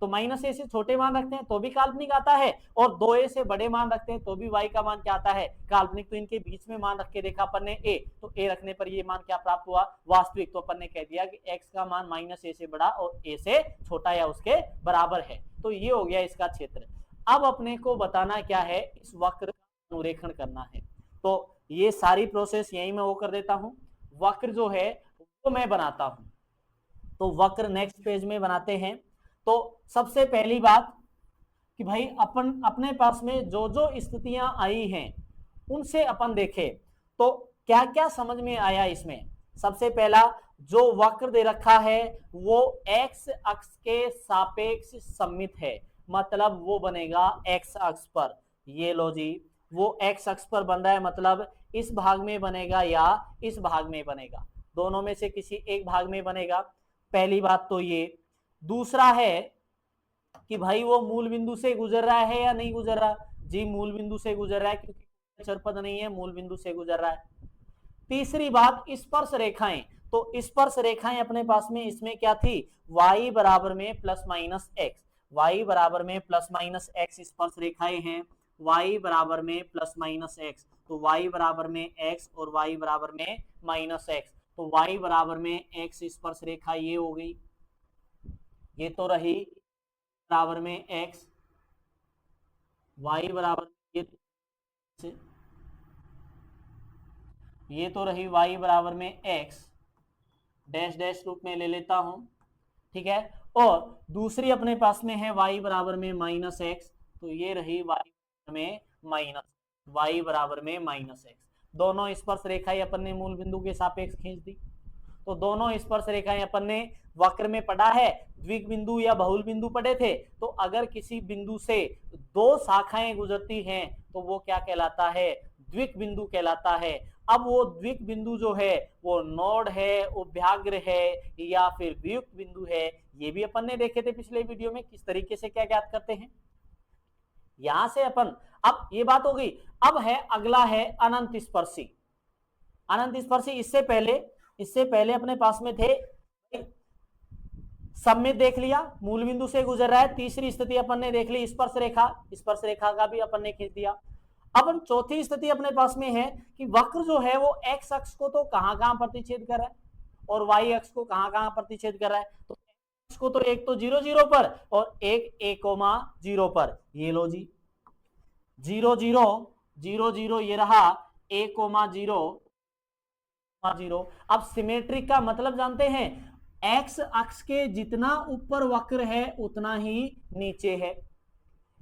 तो माइनस ए से छोटे मान रखते हैं तो भी काल्पनिक आता है, और 2a से बड़े मान रखते हैं तो भी y का मान क्या आता है, काल्पनिक। तो इनके बीच में मान रख के देखा अपन ने a, तो a रखने पर ये मान क्या प्राप्त हुआ, वास्तविक। तो अपन ने कह दिया कि x का मान माइनस ए से बड़ा और a से छोटा या उसके बराबर है। तो ये हो गया इसका क्षेत्र। अब अपने को बताना क्या है, इस वक्र का अनुरेखण करना है। तो ये सारी प्रोसेस यही मैं वो कर देता हूं, वक्र जो है वो मैं बनाता हूं। तो वक्र नेक्स्ट पेज में बनाते हैं। तो सबसे पहली बात कि भाई अपन अपने पास में जो जो स्थितियां आई हैं उनसे अपन देखें तो क्या क्या समझ में आया इसमें। सबसे पहला जो वक्र दे रखा है वो x अक्ष के सापेक्ष सममित है, मतलब वो बनेगा x अक्ष पर। ये लो जी, वो x अक्ष पर बन रहा है, मतलब इस भाग में बनेगा या इस भाग में बनेगा, दोनों में से किसी एक भाग में बनेगा। पहली बात तो ये। दूसरा है कि भाई वो मूल बिंदु से गुजर रहा है या नहीं गुजर रहा, जी मूल बिंदु से गुजर रहा है क्योंकि चरपद नहीं है, मूल बिंदु से गुजर रहा है। तीसरी बात स्पर्श रेखाएं, तो स्पर्श रेखाएं अपने पास में इसमें क्या थी, y बराबर में प्लस माइनस एक्स, y बराबर में प्लस माइनस एक्स स्पर्श रेखाएं हैं, y बराबर में प्लस माइनस एक्स, तो y बराबर में x और y बराबर में माइनस एक्स, तो y बराबर में x स्पर्श रेखा ये हो गई, ये तो रही बराबर में x, y बराबर ये तो रही y बराबर में x, डैश डैश रूप में ले लेता हूं, ठीक है। और दूसरी अपने पास में है y बराबर में माइनस एक्स, तो ये रही y बराबर में माइनस एक्स। दोनों स्पर्श रेखाएं अपन ने मूल बिंदु के सापेक्ष खींच दी। तो दोनों स्पर्श रेखाएं अपन ने वक्र में पढ़ा है, द्विग बिंदु या बहुल बिंदु पढ़े थे। तो अगर किसी बिंदु से दो शाखाएं गुजरती हैं तो वो क्या कहलाता है, द्विग बिंदु कहलाता है। अब वो द्विग बिंदु जो है वो नोड है, उभयाग्र है या फिर वियुक्त बिंदु है, ये भी अपन ने देखे थे पिछले वीडियो में किस तरीके से क्या ज्ञात करते हैं। यहां से अपन, अब ये बात हो गई। अब है अगला है अनंत स्पर्शी। अनंत स्पर्शी इससे पहले अपने पास में थे सममित देख लिया, मूल बिंदु से गुजर रहा है। तीसरी स्थिति अपन ने देख ली स्पर्श रेखा, स्पर्श रेखा का भी अपन ने खींच दिया। अब हम चौथी स्थिति अपने पास में है कि वक्र जो है वो एक्स अक्ष को तो कहां कहां प्रतिच्छेद कर रहा है और वाई अक्ष को कहां कहां प्रतिच्छेद कर रहा है। तो एक्स को तो एक तो 0 0 पर और एक 1,0 पर, ये लो जी 0 0 0 0, ये रहा 1,0,0। अब सिमेट्रिक का मतलब जानते हैं, एक्स अक्ष के जितना ऊपर वक्र है उतना ही नीचे है,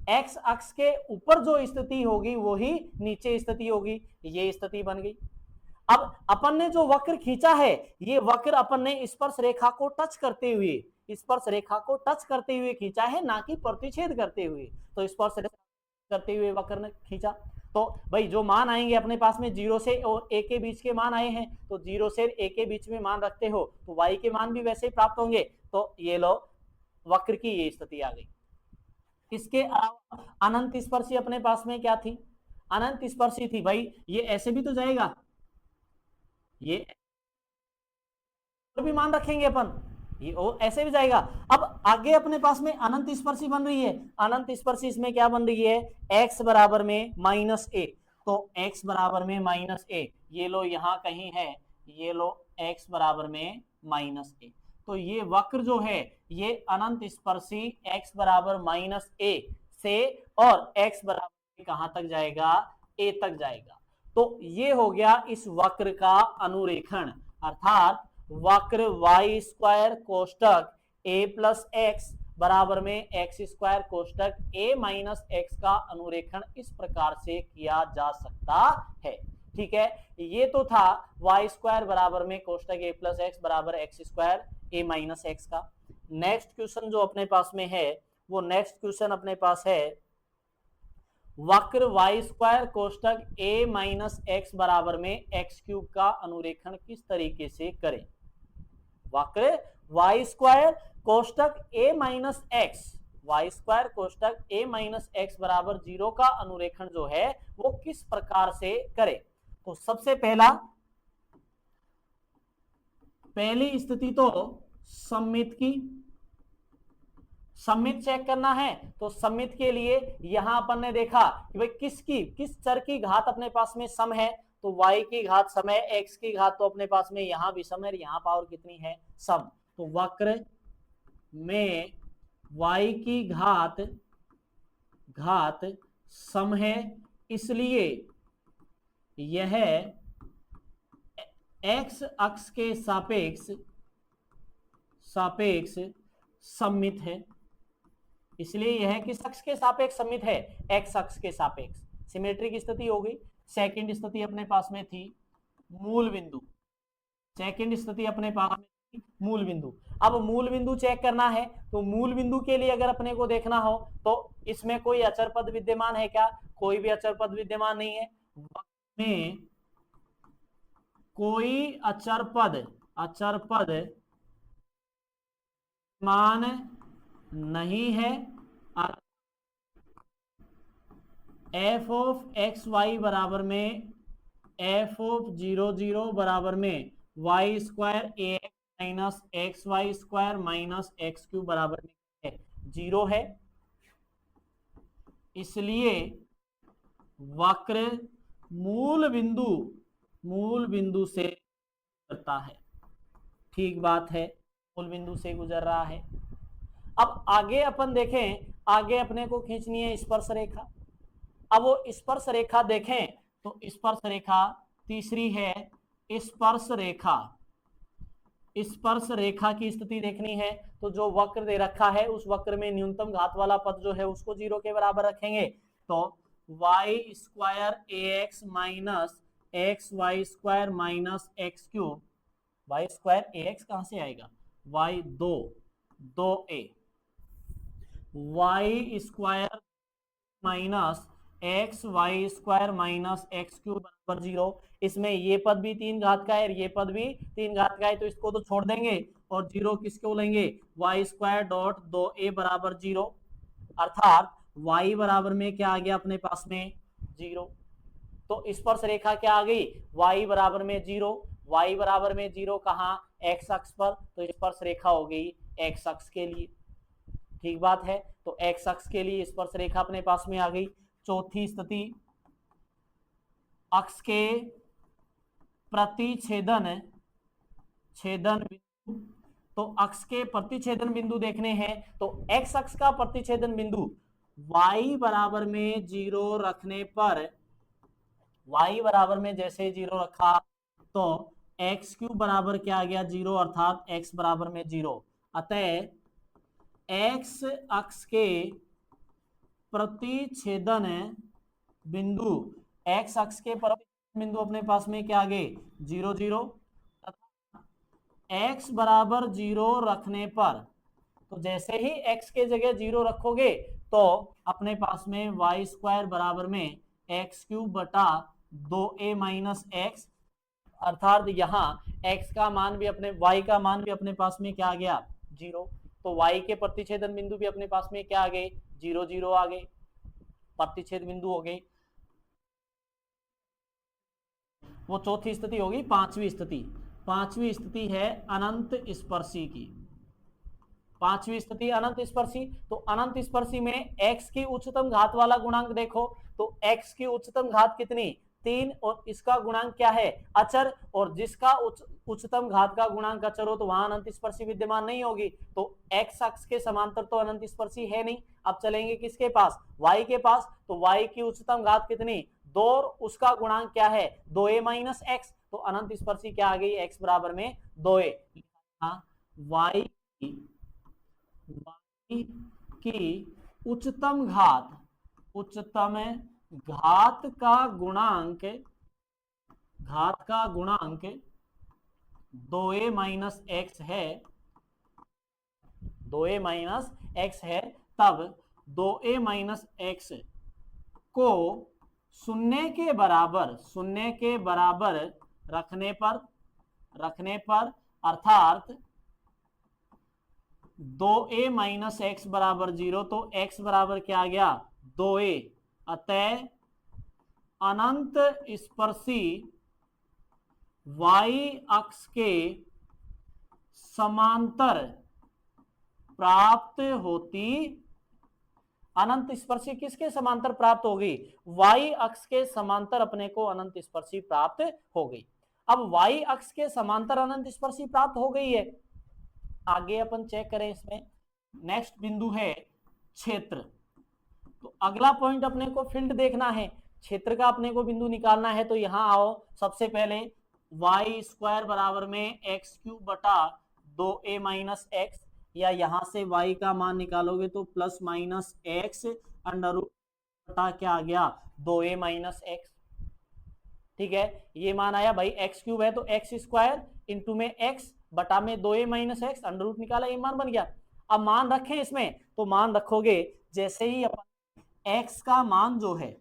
एक्स अक्ष के ऊपर जो स्थिति होगी वही नीचे स्थिति होगी, ये स्थिति बन गई। अब अपन ने जो वक्र खींचा है, ये वक्र अपन ने स्पर्श रेखा को टच करते हुए, स्पर्श रेखा को टच करते हुए खींचा है, ना कि प्रतिच्छेद करते हुए। तो स्पर्श रेखा करते हुए वक्र ने खींचा, तो भाई जो मान आएंगे अपने पास में 0 से और a के बीच के मान आए हैं, तो 0 से a के बीच में मान रखते हो तो y के मान भी वैसे ही प्राप्त होंगे। तो ये लो वक्र की ये स्थिति आ गई। इसके अलावा अनंत स्पर्शी अपने पास में क्या थी, अनंत स्पर्शी थी भाई, ये ऐसे भी तो जाएगा, ये भी मान रखेंगे अपन, ये ओ ऐसे भी जाएगा। अब आगे अपने पास में अनंत स्पर्शी बन रही है, अनंत स्पर्शी इसमें क्या बन रही है, x बराबर में -a, तो x बराबर में -a, ये लो यहां कहीं है, ये लो x बराबर में -a। तो ये वक्र जो है ये अनंत स्पर्शी x बराबर -a से और x बराबर कहां तक जाएगा, a तक जाएगा। तो ये हो गया इस वक्र का अनुरेखण, अर्थात वक्र वाई स्क्वायर कोष्टक a प्लस एक्स बराबर में एक्स स्क्वायर कोष्टक a माइनस एक्स का अनुरेखण इस प्रकार से किया जा सकता है। ठीक है, ये तो था वाई स्क्वायर बराबर में कोष्टक a प्लस एक्स बराबर x square a minus x का। नेक्स्ट क्वेश्चन जो अपने पास में है, वो नेक्स्ट क्वेश्चन अपने पास है वक्र वाई स्क्वायर कोष्टक a माइनस एक्स बराबर में एक्स क्यूब का अनुरेखण किस तरीके से करें। वक्र वाई स्क्वायर कोष्टक a minus x, y square कोष्टक a माइनस एक्स बराबर 0 का अनुरेखण जो है वो किस प्रकार से करें। तो सबसे पहली स्थिति तो सममित की, सममित चेक करना है। तो सममित के लिए यहां अपन ने देखा कि भाई किस चर की घात अपने पास में सम है, तो y की घात सम है, x की घात तो अपने पास में यहां भी सम है, यहां पावर कितनी है, सम। तो वक्र में y की घात सम है, इसलिए यह x अक्ष के सापेक्ष सममित है, इसलिए यह किस अक्ष के सापेक्ष सममित है, x अक्ष के सापेक्ष। सिमेट्रिक स्थिति हो गई। सेकंड स्थिति अपने पास में थी मूल बिंदु, सेकंड स्थिति अपने पास में थी मूल बिंदु। अब मूल बिंदु चेक करना है, तो मूल बिंदु के लिए अगर अपने को देखना हो तो इसमें कोई अचर पद विद्यमान है क्या, कोई भी अचर पद विद्यमान नहीं है, में कोई अचर पद मान नहीं है, एफ ऑफ एक्स वाई बराबर में एफ ऑफ 0 0 बराबर में y square a minus x y square minus x cube बराबर में 0 है, इसलिए वक्र मूल बिंदु से गुजरता है। ठीक बात है, मूल बिंदु से गुजर रहा है। अब आगे अपन देखें, आगे अपने को खींचनी है स्पर्श रेखा। अब वो स्पर्श रेखा देखें तो स्पर्श रेखा तीसरी है स्पर्श रेखा की स्थिति देखनी है, तो जो वक्र दे रखा है उस वक्र में न्यूनतम घात वाला पद जो है उसको 0 के बराबर रखेंगे। तो y square a x minus x y square minus x cube, y square a x कहां से आएगा, y 2 a, y square minus x y square minus x cube बराबर 0। इसमें ये पद भी 3 घात का है, ये पद भी 3 घात का है, तो इसको तो छोड़ देंगे और 0 किसको लेंगे, वाई स्क्वायर डॉट 2a बराबर 0, अर्थात y बराबर में क्या आ गया अपने पास में 0। तो स्पर्श रेखा क्या आ गई, y बराबर में 0, y बराबर में 0 कहां, x अक्ष पर, तो स्पर्श रेखा हो गई एक्स अक्ष के लिए। ठीक बात है, तो एक्स अक्ष के लिए स्पर्श रेखा अपने पास में आ गई। चौथी स्थिति, अक्ष के प्रतिछेदन बिंदु। तो अक्ष के प्रतिछेदन बिंदु देखने हैं, तो एक्स अक्ष का प्रतिछेदन बिंदु y बराबर में 0 रखने पर, y बराबर में जैसे 0 रखा तो एक्स क्यूब बराबर क्या आ गया 0, अर्थात x बराबर में 0। अतः एक्स अक्ष के प्रतिछेदन बिंदु, एक्स अक्ष के प्रतिछेदन बिंदु अपने पास में क्या आ गए 0 0, तथा x बराबर 0 रखने पर, तो जैसे ही x के जगह 0 रखोगे तो अपने पास में वाई स्क्वायर बराबर में एक्स क्यूब बटा 2a माइनस एक्स, अर्थात यहाँ x का मान भी अपने, y का मान भी अपने पास में क्या आ गया 0। तो y के प्रतिछेदन बिंदु भी अपने पास में क्या आ गए 0 0 आ गए, प्रतिच्छेद बिंदु हो गए। वो चौथी स्थिति होगी। पांचवी स्थिति है अनंत स्पर्शी की। पांचवी स्थिति अनंत स्पर्शी। तो अनंत स्पर्शी में x की उच्चतम घात वाला गुणांक देखो, तो x की उच्चतम घात कितनी 3, और इसका गुणांक क्या है अचर, और जिसका उच्चतम घात का गुणांक अचर हो तो वहां अनंत स्पर्शी विद्यमान नहीं होगी। तो x अक्ष के समांतर तो अनंत स्पर्शी है नहीं। अब चलेंगे किसके पास, y के पास। तो y की उच्चतम घात कितनी 2, और उसका गुणांक क्या है 2a माइनस एक्स। तो अनंत स्पर्शी क्या आ गई x बराबर में 2a। y की उच्चतम घात का गुणांक 2a माइनस एक्स है, 2a माइनस एक्स है, तब 2a माइनस एक्स को शून्य के बराबर रखने पर अर्थात 2a माइनस एक्स बराबर 0, तो x बराबर क्या आ गया 2a। अतः अनंत स्पर्शी y अक्ष के समांतर प्राप्त होती, अनंत स्पर्शी किसके समांतर प्राप्त होगी y अक्ष के समांतर अपने को अनंत स्पर्शी प्राप्त हो गई। अब y अक्ष के समांतर अनंत स्पर्शी प्राप्त हो गई है, आगे अपन चेक करें। इसमें नेक्स्ट बिंदु है क्षेत्र। तो अगला पॉइंट अपने को फील्ड देखना है, क्षेत्र का अपने को बिंदु निकालना है। तो यहां आओ, सबसे पहले वाई स्क्वायर बराबर में एक्स क्यूब बटा 2a माइनस एक्स, या यहां से y का मान निकालोगे तो plus minus x under root बटा क्या आ गया 2a माइनस एक्स। ठीक है, ये मान आया भाई, एक्स क्यूब है तो एक्स स्क्वायर इंटू में एक्स बटा में 2a minus x, under root निकाला, ये मान बन गया। अब मान रखें इसमें, तो मान रखोगे जैसे ही अपन x का मान जो है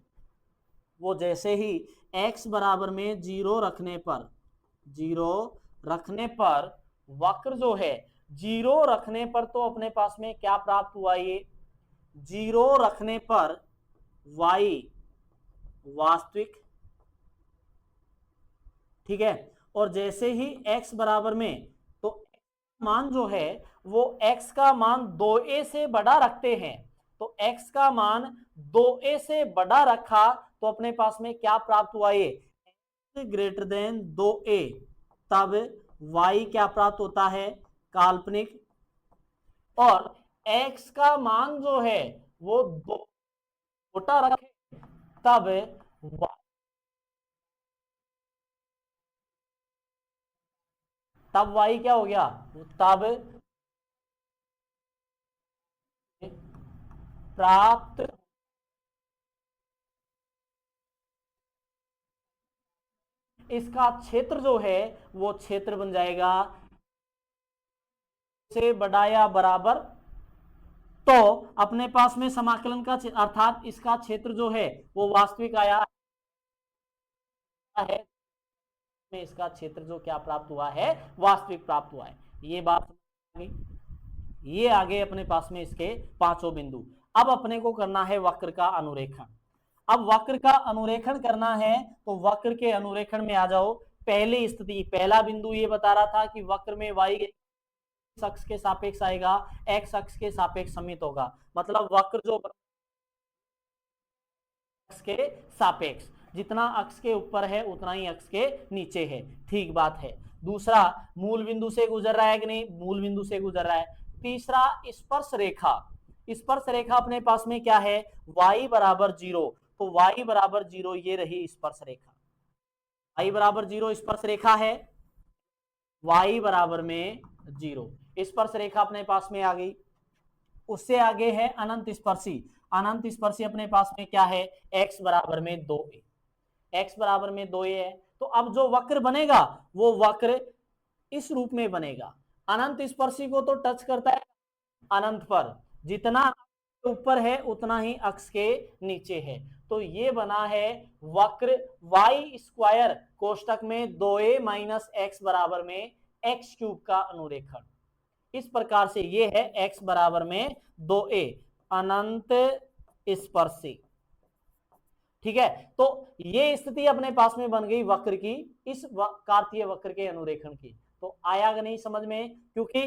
वो जैसे ही x बराबर में 0 रखने पर वक्र जो है 0 रखने पर, तो अपने पास में क्या प्राप्त हुआ, ये 0 रखने पर y वास्तविक, ठीक है। और जैसे ही x बराबर में, तो मान जो है वो x का मान 2a से बड़ा रखते हैं, तो x का मान 2a से बड़ा रखा तो अपने पास में क्या प्राप्त हुआ, ये x ग्रेटर देन 2a, तब y क्या प्राप्त होता है काल्पनिक, और x का मान जो है वो 2 छोटा रखे तब y क्या हो गया, तब प्राप्त इसका क्षेत्र जो है वो क्षेत्र बन जाएगा से बड़ा या बराबर। तो अपने पास में समाकलन का अर्थात इसका क्षेत्र जो है वो वास्तविक आया है, में इसका क्षेत्र जो क्या प्राप्त हुआ है वास्तविक प्राप्त हुआ है। ये बात आ गई। ये आगे अपने पास में इसके पांचों बिंदु। अब अपने को करना है वक्र का अनुरेखण। अब वक्र का अनुरेखण करना है, तो वक्र के अनुरेखण में आ जाओ। पहली स्थिति, पहला बिंदु ये बता रहा था कि वक्र में y अक्ष के सापेक्ष आएगा, एक्स अक्ष के सापेक्ष सममित होगा। मतलब वक्र जो अक्ष के सापेक्ष, जितना अक्ष के ऊपर है उतना ही अक्ष के नीचे है। ठीक बात है। दूसरा, मूल बिंदु से गुजर रहा है कि नहीं, मूल बिंदु से गुजर रहा है। तीसरा, स्पर्श रेखा। स्पर्श रेखा अपने पास में क्या है, y बराबर 0, तो y बराबर 0 ये रही स्पर्श रेखा। y बराबर 0 स्पर्श रेखा है, y बराबर में 0 स्पर्श रेखा अपने पास में आ गई। उससे आगे है अनंत स्पर्शी। अनंत स्पर्शी अपने पास में क्या है, x बराबर में 2a, x बराबर में 2a है। तो अब जो वक्र बनेगा वो वक्र इस रूप में बनेगा। अनंत स्पर्शी को तो टच करता है अनंत पर, जितना ऊपर है उतना ही अक्ष के नीचे है। तो ये बना है वक्र y स्क्वायर कोष्टक में 2a माइनस एक्स बराबर में एक्स क्यूब का अनुरेखण। इस प्रकार से ये है x बराबर में 2a अनंत स्पर्शी। ठीक है, तो ये स्थिति अपने पास में बन गई वक्र की, इस कार्तीय वक्र के अनुरेखण की। तो आया कि नहीं समझ में, क्योंकि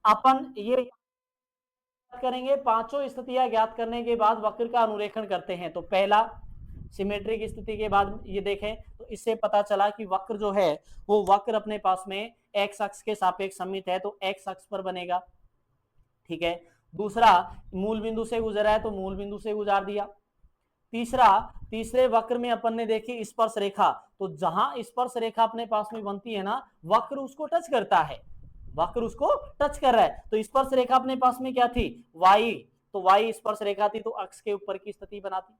अपन ये करेंगे, पांचों स्थितियां ज्ञात करने के बाद वक्र का अनुरेखण करते हैं। तो पहला सिमेट्रिक स्थिति के बाद ये देखें तो इससे पता चला कि वक्र जो है वो वक्र अपने पास में एक्स अक्ष के सापेक्ष सममित है, तो एक्स अक्ष पर बनेगा। ठीक है। दूसरा, मूल बिंदु से गुजरा है तो मूल बिंदु से गुजार दिया। तीसरे वक्र में अपन ने देखी स्पर्श रेखा, तो जहां स्पर्श रेखा अपने पास में बनती है ना, वक्र उसको टच करता है, वक्र उसको टच कर रहा है। तो स्पर्श रेखा अपने पास में क्या थी, y, तो y स्पर्श रेखा थी, तो अक्ष के ऊपर की स्थिति बनाती।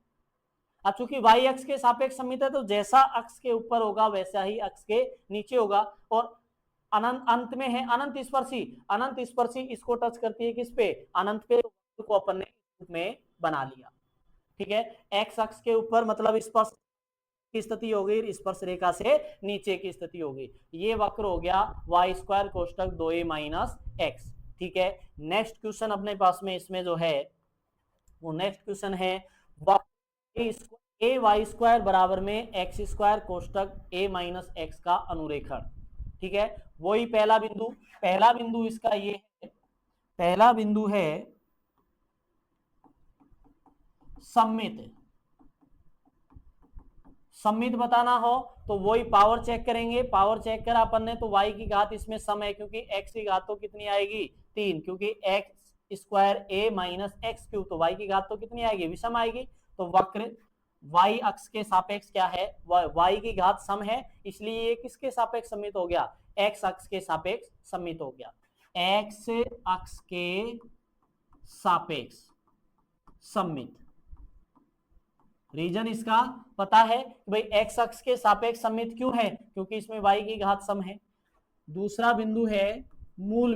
अब चूंकि y अक्ष के सापेक्ष सममित है तो जैसा अक्ष के ऊपर होगा वैसा ही अक्ष के नीचे होगा। और अनंत अंत में है अनंत स्पर्शी, अनंत स्पर्शी इसको टच करती है किस पे, अनंत पे, को अपन ने रूप में बना लिया। ठीक है, एक्स अक्ष के ऊपर मतलब स्पर्श की स्थिति हो गई, स्पर्श रेखा से नीचे की स्थिति हो गई। ये वक्र हो गया वाई स्क्वायर कोष्टक 2a माइनस एक्स। ठीक है, नेक्स्ट क्वेश्चन अपने पास में इसमें जो है वो नेक्स्ट क्वेश्चन है ए वाई स्क्वायर बराबर में एक्स स्क्वायर कोष्टक a माइनस एक्स का अनुरेखण। ठीक है, वही पहला बिंदु इसका ये है, पहला बिंदु है सममित बताना हो तो वही पावर चेक करेंगे। पावर चेक करा अपन ने तो y की घात इसमें सम है, क्योंकि x की घात तो कितनी आएगी 3, क्योंकि x square a minus x cube, तो y की घात तो कितनी आएगी, विषम आएगी। तो वक्र y अक्ष के सापेक्ष क्या है, y की घात सम है, इसलिए ये किसके सापेक्ष सममित हो गया, x अक्ष के सापेक्ष सममित हो गया। x अक्ष के सापेक्ष सममित, रीजन इसका पता है कि भाई x अक्ष के सापेक्ष सममित क्यों है, क्योंकि इसमें y की घात सम है। दूसरा बिंदु है मूल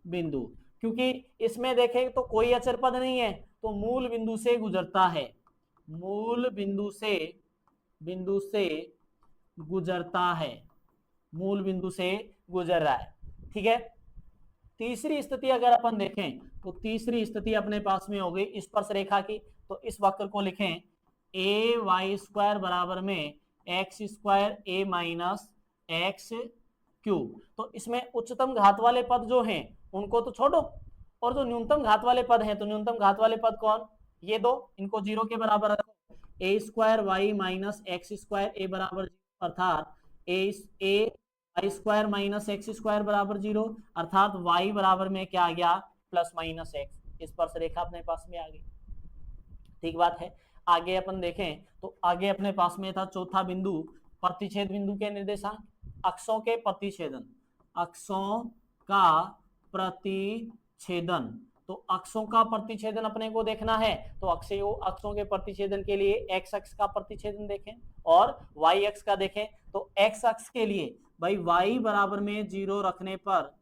बिंदु, क्योंकि इसमें देखें तो कोई अचर पद नहीं है, तो मूल बिंदु से गुजरता है, मूल बिंदु से गुजरता है, मूल बिंदु से गुजर रहा है। ठीक है, तीसरी स्थिति अगर अपन देखें तो तीसरी स्थिति अपने पास में हो गई स्पर्श रेखा की। तो इस वक्र को लिखें ए वाई स्क्वायर बराबर में x square a minus x cube. तो इसमें उच्चतम घात वाले पद जो हैं उनको तो छोड़ो, और जो न्यूनतम घात वाले पद हैं, तो न्यूनतम घात वाले पद कौन, ये दो, इनको 0 के बराबर रखो। A square y minus x square a बराबर 0, अर्थात a y square minus x square बराबर 0, अर्थात y बराबर में क्या आ गया, प्लस माइनस एक्स। स्पर्श रेखा अपने पास में आ गई। ठीक बात है। आगे अपन देखें तो आगे अपने पास में था चौथा बिंदु, प्रतिच्छेद बिंदु के निर्देशांक, अक्षों के प्रतिच्छेदन, अक्षों का प्रतिच्छेदन। तो अक्षों का प्रतिच्छेदन अपने को देखना है, तो अक्षों के प्रतिच्छेदन के लिए एक्स अक्ष का प्रतिच्छेदन देखें और वाई अक्ष का देखें। तो एक्स अक्ष के लिए भाई y बराबर में 0 रखने पर,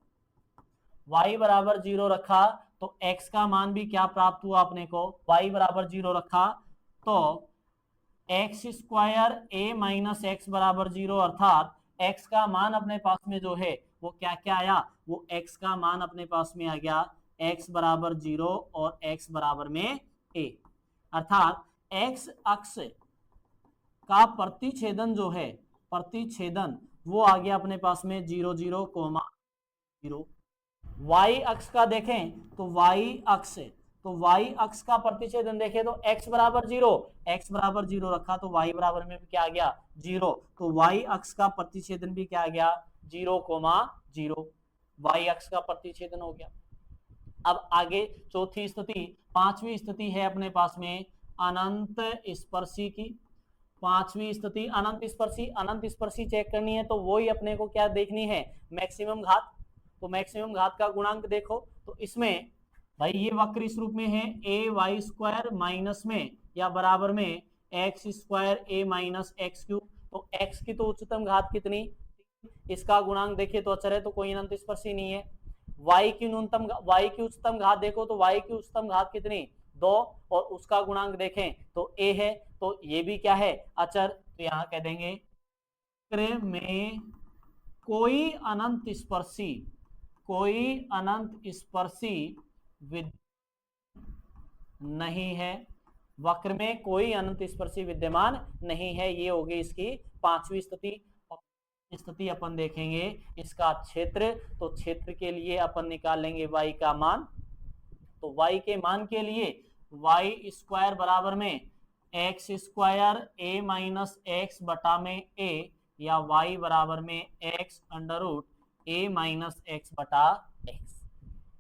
y बराबर 0 रखा तो x का मान भी क्या प्राप्त हुआ अपने को, y बराबर 0 रखा तो x square a minus x बराबर 0, अर्थात x का मान अपने पास में जो है वो क्या क्या आया, वो x का मान अपने पास में आ गया x बराबर 0 और x बराबर में a, अर्थात x अक्ष का प्रतिच्छेदन जो है, प्रतिच्छेदन वो आ गया अपने पास में 0 0, 0। y अक्ष का देखें तो y अक्ष, तो y अक्ष का प्रतिच्छेदन देखें तो x बराबर 0, x बराबर 0 रखा तो y बराबर में भी क्या आ गया 0, तो y अक्ष का प्रतिच्छेदन भी क्या आ गया 0,0, y अक्ष का प्रतिच्छेदन हो गया। अब आगे चौथी स्थिति, पांचवी स्थिति है अपने पास में अनंत स्पर्शी की। पांचवी स्थिति अनंत स्पर्शी, अनंत स्पर्शी चेक करनी है तो वही अपने को क्या देखनी है मैक्सिमम घात। तो मैक्सिमम घात का गुणांक देखो तो इसमें भाई ये वक्र इस रूप में है ए वाई स्क्वायर माइनस में या बराबर में x square a minus x cube, तो एक्स की तो उच्चतम घात कितनी, इसका गुणांक देखे तो अचर है तो कोई अनंत स्पर्शी नहीं है। y की न्यूनतम, y की उच्चतम घात देखो तो y की उच्चतम घात कितनी 2 और उसका गुणांक देखें तो a है, तो ये भी क्या है अचर, तो यहां कह देंगे वक्र में कोई अनंत स्पर्शी, कोई अनंत स्पर्शी नहीं है, वक्र में कोई अनंत स्पर्शी विद्यमान नहीं है। ये होगी इसकी पांचवी स्थिति। स्थिति अपन देखेंगे इसका क्षेत्र, तो क्षेत्र के लिए अपन निकाल लेंगे y का मान, तो y के मान के लिए y स्क्वायर बराबर में x square a minus x बटा में a या y बराबर में एक्स अंडर रूट ए माइनस एक्स बटा एक्स।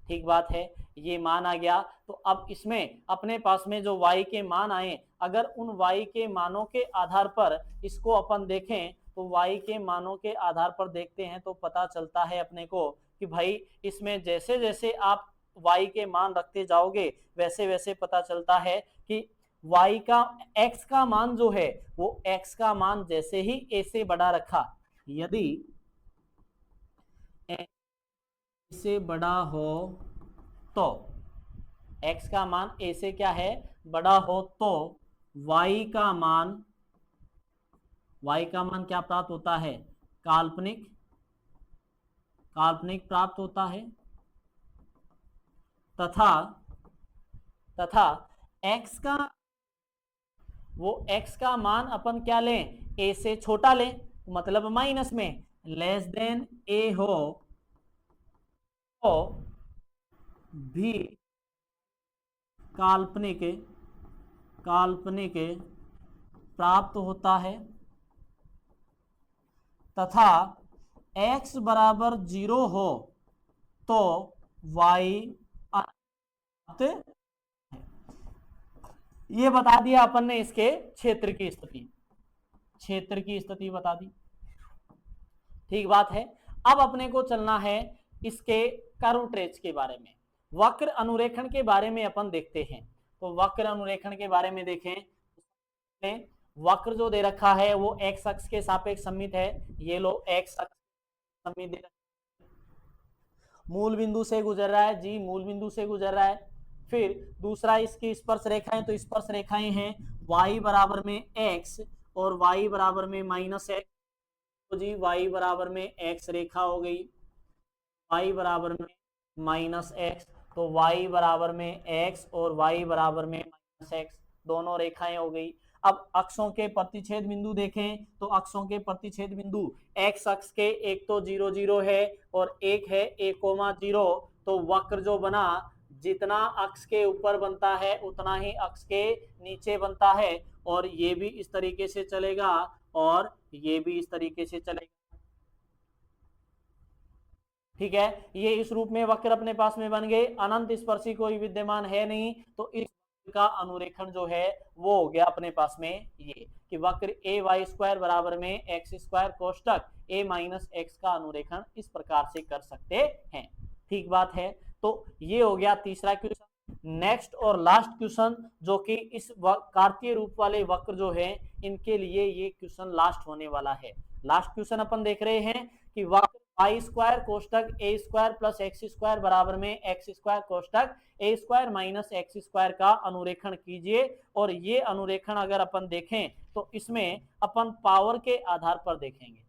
ठीक बात है, ये मान आ गया। तो अब इसमें अपने पास में जो y के मान आए, अगर उन y के मानों के आधार पर इसको अपन देखें तो y के मानों के आधार पर देखते हैं तो पता चलता है अपने को कि भाई इसमें जैसे जैसे आप y के मान रखते जाओगे वैसे वैसे पता चलता है कि y का x का मान जो है वो x का मान जैसे ही a से बड़ा रखा, यदि a से बड़ा हो तो x का मान a से क्या है बड़ा हो तो y का मान क्या प्राप्त होता है काल्पनिक, काल्पनिक प्राप्त होता है तथा x का वो x का मान अपन क्या लें a से छोटा लें, मतलब माइनस में लेस देन a हो तो भी काल्पनिक प्राप्त होता है तथा x बराबर 0 हो तो y ये बता दिया अपन ने इसके क्षेत्र की स्थिति बता दी। ठीक बात है। अब अपने को चलना है इसके कर्व ट्रेस के बारे में, वक्र अनुरेखण के बारे में अपन देखते हैं। तो वक्र अनुरेखण के बारे में देखें, वक्र जो दे रखा है वो x अक्ष के सापेक्ष सममित है, ये लो x अक्ष सममित दे रखा है, मूल बिंदु से गुजर रहा है जी, मूल बिंदु से गुजर रहा है। फिर दूसरा इसकी स्पर्श रेखाएं, तो स्पर्श रेखाएं हैं y बराबर में x और y बराबर में माइनस एक्स, तो जी y बराबर में x रेखा हो गई, y बराबर में माइनस एक्स, तो y बराबर में x और y बराबर में माइनस एक्स दोनों रेखाएं हो गई। अब अक्षों के प्रतिच्छेद बिंदु देखें तो अक्षों के प्रतिच्छेद बिंदु x अक्ष के एक तो 0 0 है और एक है a,0, तो वक्र जो बना जितना अक्ष के ऊपर बनता है उतना ही अक्ष के नीचे बनता है, और ये भी इस तरीके से चलेगा और ये भी इस तरीके से चलेगा। ठीक है, ये इस रूप में वक्र अपने पास में बन गए। अनंत स्पर्शी कोई विद्यमान है नहीं, तो इस का अनुरेखण जो है वो हो गया अपने पास में ये कि वक्र ए वाई स्क्वायर बराबर में एक्स स्क्वायर कोष्टक ए माइनस एक्स का अनुरेखण इस प्रकार से कर सकते हैं। ठीक बात है, तो ये हो गया तीसरा क्वेश्चन। नेक्स्ट और लास्ट क्वेश्चन जो कि इस कार्तीय रूप वाले वक्र जो है इनके लिए ये क्वेश्चन लास्ट होने वाला है। लास्ट क्वेश्चन अपन देख रहे हैं कि वक्र वाई स्क्वायर कोष्टक ए स्क्वायर प्लस एक्स स्क्वायर बराबर में एक्स स्क्वायर कोष्टक ए स्क्वायर माइनस एक्स स्क्वायर का अनुरेखण कीजिए। और ये अनुरेखण अगर अपन देखें तो इसमें अपन पावर के आधार पर देखेंगे।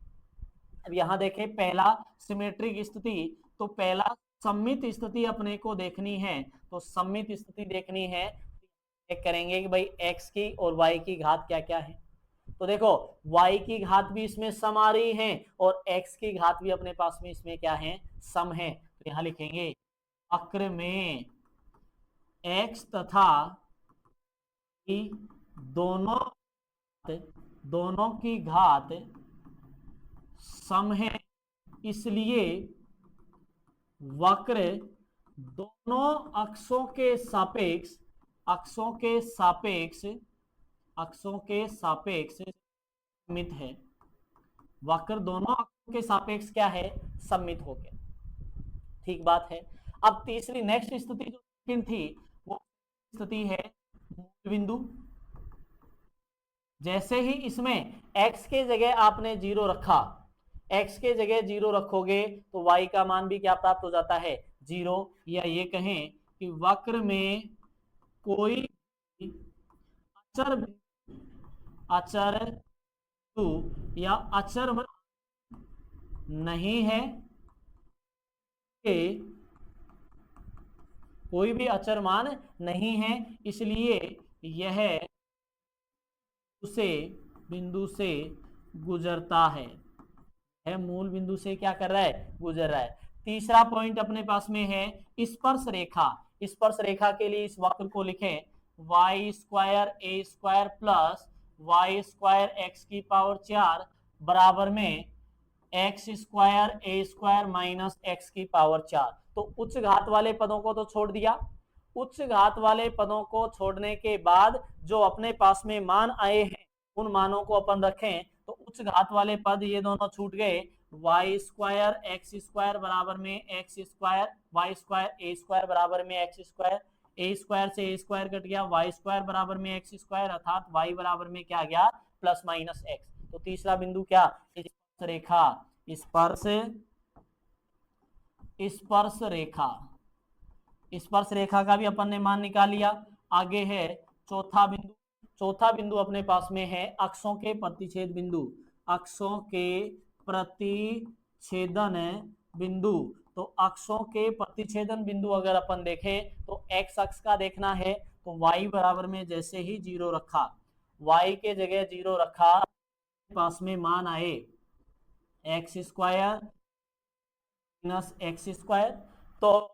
अब यहां देखें पहला सिमेट्रिक स्थिति, तो पहला सममित स्थिति अपने को देखनी है, तो सममित स्थिति देखनी है चेक करेंगे कि भाई x की और y की घात क्या क्या है। तो देखो y की घात भी इसमें सम आ रही है और x की घात भी अपने पास में इसमें क्या है सम है, यहां लिखेंगे वक्र में x तथा y दोनों दोनों की घात सम है, इसलिए वक्र दोनों अक्षों के सापेक्ष अक्षों के सापेक्ष अक्षों के सापेक्ष सममित है। वक्र दोनों अक्षों के सापेक्ष क्या है? सममित हो गया। ठीक बात है। अब तीसरी नेक्स्ट स्थिति जो सेकंड थी वो स्थिति है मूल बिंदु। जैसे ही इसमें x के जगह आपने 0 रखा, x के जगह 0 रखोगे तो y का मान भी क्या प्राप्त हो जाता है? 0। या ये कहें कि वक्र में कोई अचर अचर बिंदु या अचर नहीं है कि कोई भी अचर मान नहीं है, इसलिए यह उसे बिंदु से गुजरता है मूल बिंदु से क्या कर रहा है? गुजर रहा है। तीसरा पॉइंट अपने पास में है स्पर्श रेखा। स्पर्श रेखा के लिए इस वक्र को लिखें y square a square plus y square x की पावर 4 बराबर में x square a square minus x की पावर 4। तो उच्च घात वाले पदों को तो छोड़ दिया। उच्च घात वाले पदों को छोड़ने के बाद जो अपने पास में मान आए हैं उन मानों को अपन रखें तो उच्च घात वाले पद ये दोनों छूट गए। वाई स्क्वायर एक्स स्क्वायर बराबर में x square Y square a square बराबर में एक्स स्क्वायर, ए स्क्वायर से ए स्क्वायर कट गया, वाई स्क्वायर बराबर में एक्स स्क्वायर अर्थात वाई बराबर में क्या गया? Plus minus x. तो तीसरा बिंदु क्या? स्पर्श रेखा। स्पर्श स्पर्श रेखा स्पर्श रेखा का भी अपन ने मान निकाल लिया। आगे है चौथा बिंदु। चौथा बिंदु अपने पास में है अक्षों के प्रतिच्छेद बिंदु। अक्षों के प्रतिच्छेदन बिंदु। तो अक्षों के प्रतिच्छेदन बिंदु अगर अपन देखें तो एक्स अक्ष का देखना है तो y बराबर में जैसे ही 0 रखा, y के जगह 0 रखा, पास में मान आए x square minus x square. तो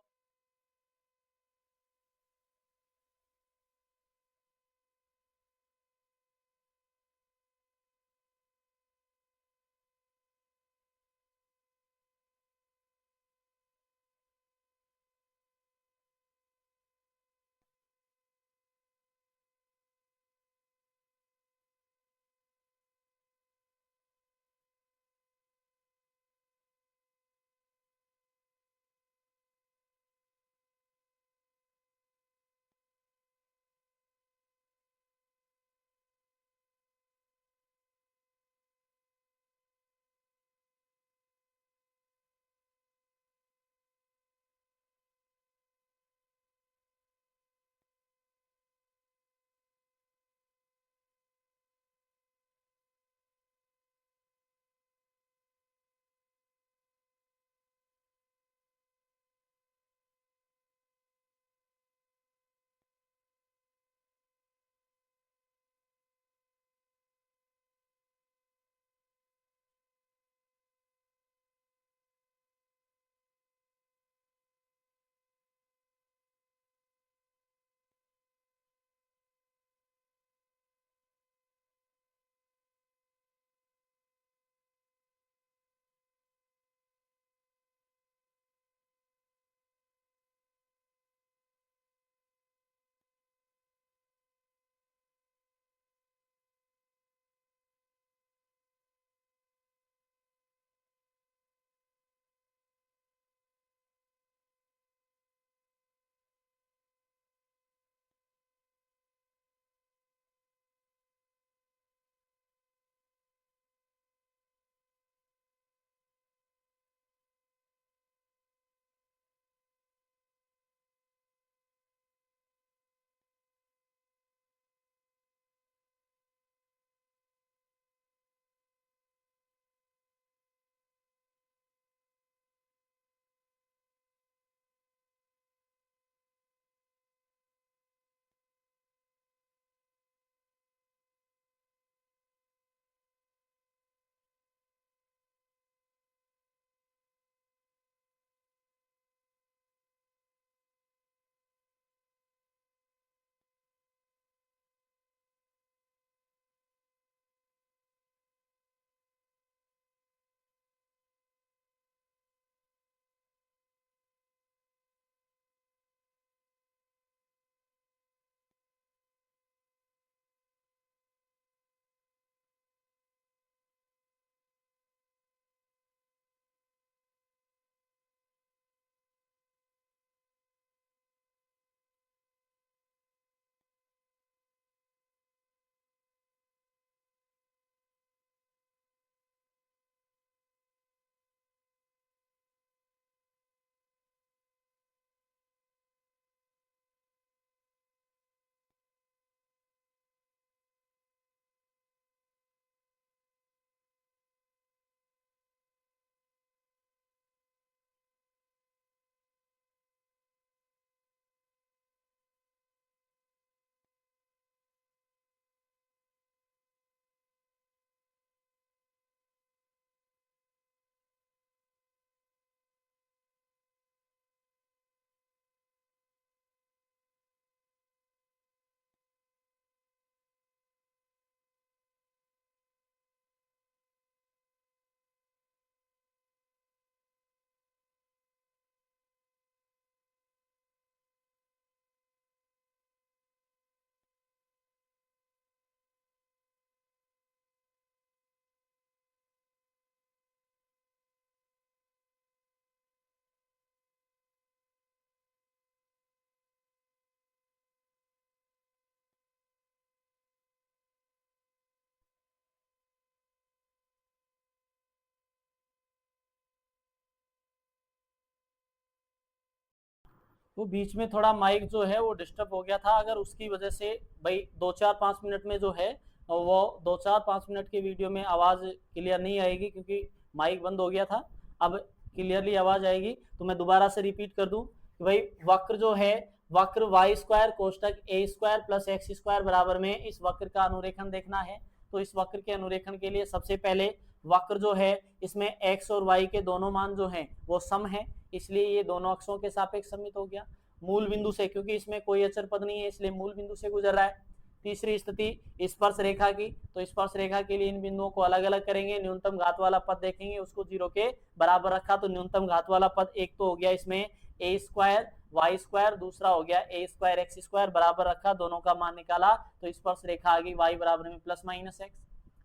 तो बीच में थोड़ा माइक जो है वो डिस्टर्ब हो गया था, अगर उसकी वजह से भाई 2-4-5 मिनट में जो है वो 2-4-5 मिनट के वीडियो में आवाज क्लियर नहीं आएगी क्योंकि माइक बंद हो गया था। अब क्लियरली आवाज आएगी। तो मैं दोबारा से रिपीट कर दूं कि भाई वक्र जो है, वक्र वाई स्क्वायर कोष्टक ए स्क्वायर प्लस एक्स स्क्वायर बराबर में इस वक्र का अनुरेखण देखना है। तो इस वक्र के अनुरेखण के लिए सबसे पहले वक्र जो है इसमें x और y के दोनों मान जो हैं वो सम है, इसलिए ये दोनों अक्षों के सापेक्ष सममित हो गया। मूल बिंदु से, क्योंकि इसमें कोई अचर पद नहीं है इसलिए मूल बिंदु से गुजर रहा है। तीसरी स्थिति स्पर्श रेखा की, तो स्पर्श रेखा के लिए इन बिंदुओं को अलग अलग करेंगे, न्यूनतम घात वाला पद देखेंगे उसको 0 के बराबर रखा, तो न्यूनतम घात वाला पद एक तो हो गया इसमें ए स्क्वायर वाई स्क्वायर, दूसरा हो गया ए स्क्वायर एक्स स्क्वायर, बराबर रखा, दोनों का मान निकाला तो स्पर्श रेखा आ गई y बराबर में प्लस माइनस एक्स।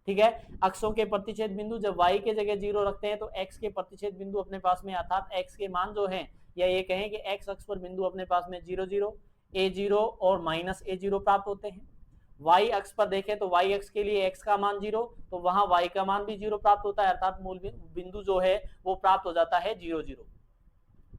ठीक है, अक्षों के प्रतिच्छेद बिंदु जब y के जगह 0 रखते हैं तो x के प्रतिच्छेद बिंदु अपने पास में अर्थात x के मान जो हैं, या ये कहें कि x अक्ष पर बिंदु अपने पास में 0 0 a0 और माइनस a0 प्राप्त होते हैं। y अक्ष पर देखें तो y अक्ष के लिए x का मान 0, तो वहां y का मान भी 0 प्राप्त होता है, अर्थात मूल बिंदु जो है वो प्राप्त हो जाता है 0 0।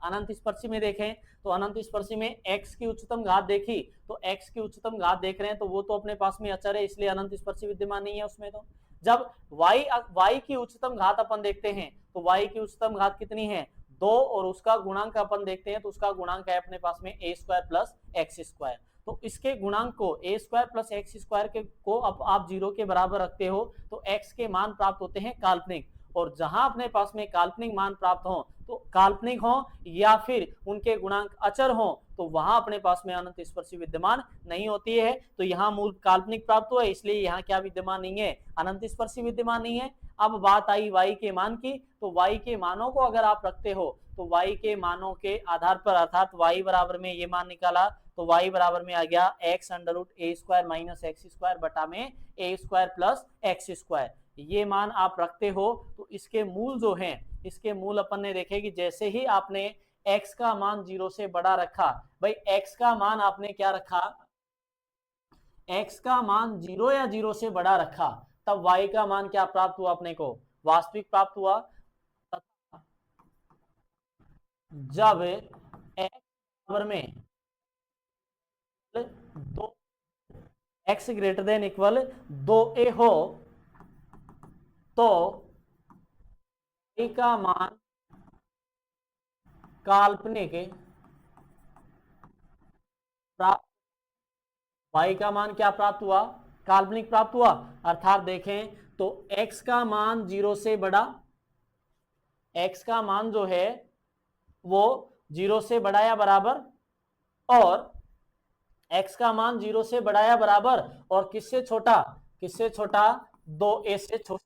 अनंत स्पर्शी में देखें तो अनंत स्पर्शी में x की उच्चतम घात देखी, तो x की उच्चतम घात देख रहे हैं तो वो तो अपने पास में अचर है इसलिए अनंत स्पर्शी विद्यमान नहीं है उसमें। तो जब y की उच्चतम घात अपन देखते हैं तो y की उच्चतम घात कितनी है 2, और उसका गुणांक अपन देखते हैं तो उसका गुणांक है अपने पास में a square plus x square. तो इसके गुणांक को a square plus x square के को अब आप 0 के बराबर रखते हो तो x के मान प्राप्त होते हैं काल्पनिक, और जहां अपने पास में काल्पनिक मान प्राप्त हो तो काल्पनिक हो या फिर उनके गुणांक अचर हो तो वहां अपने पास में अनंत स्पर्शी विद्यमान नहीं होती है। तो यहाँ मूल काल्पनिक प्राप्त हुआ इसलिए यहाँ क्या विद्यमान नहीं है, अनंत स्पर्शी विद्यमान नहीं है। अब बात आई y के मान की, तो y के मानों को अगर आप रखते हो तो y के मानों के आधार पर अर्थात y बराबर में ये मान निकाला तो y बराबर में आ गया x अंडर रूट ए स्क्वायर माइनस एक्स स्क्वायर बटा में a square plus x square. ये मान आप रखते हो तो इसके मूल जो हैं, इसके मूल अपन ने देखे कि जैसे ही आपने x का मान 0 से बड़ा रखा, भाई x का मान आपने क्या रखा, x का मान 0 या 0 से बड़ा रखा, तब y का मान क्या प्राप्त हुआ अपने को, वास्तविक प्राप्त हुआ। जब x बराबर में 2 x greater than equal 2a हो तो y का मान काल्पनिक प्राप्त, y का मान क्या प्राप्त हुआ, काल्पनिक प्राप्त हुआ। अर्थात देखें तो x का मान 0 से बड़ा, x का मान जो है वो 0 से बड़ा या बराबर, और x का मान 0 से बड़ा या बराबर और किससे छोटा, किससे छोटा, 2a से छोटा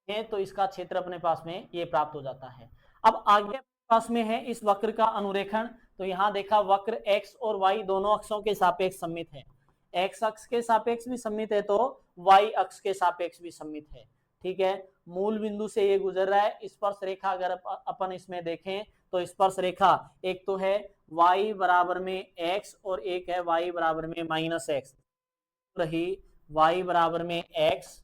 है, तो इसका क्षेत्र अपने पास में ये प्राप्त हो जाता है। अब आगे पास में है इस वक्र का अनुरेखण, तो यहां देखा वक्र x और y दोनों अक्षों के सापेक्ष सममित है, x अक्ष के सापेक्ष भी सममित है तो y अक्ष के सापेक्ष भी सममित है। ठीक है, मूल बिंदु से ये गुजर रहा है। स्पर्श रेखा अगर अपन इसमें देखें तो स्पर्श रेखा एक तो है y बराबर में x और एक है y बराबर में माइनस एक्स, रही y बराबर में x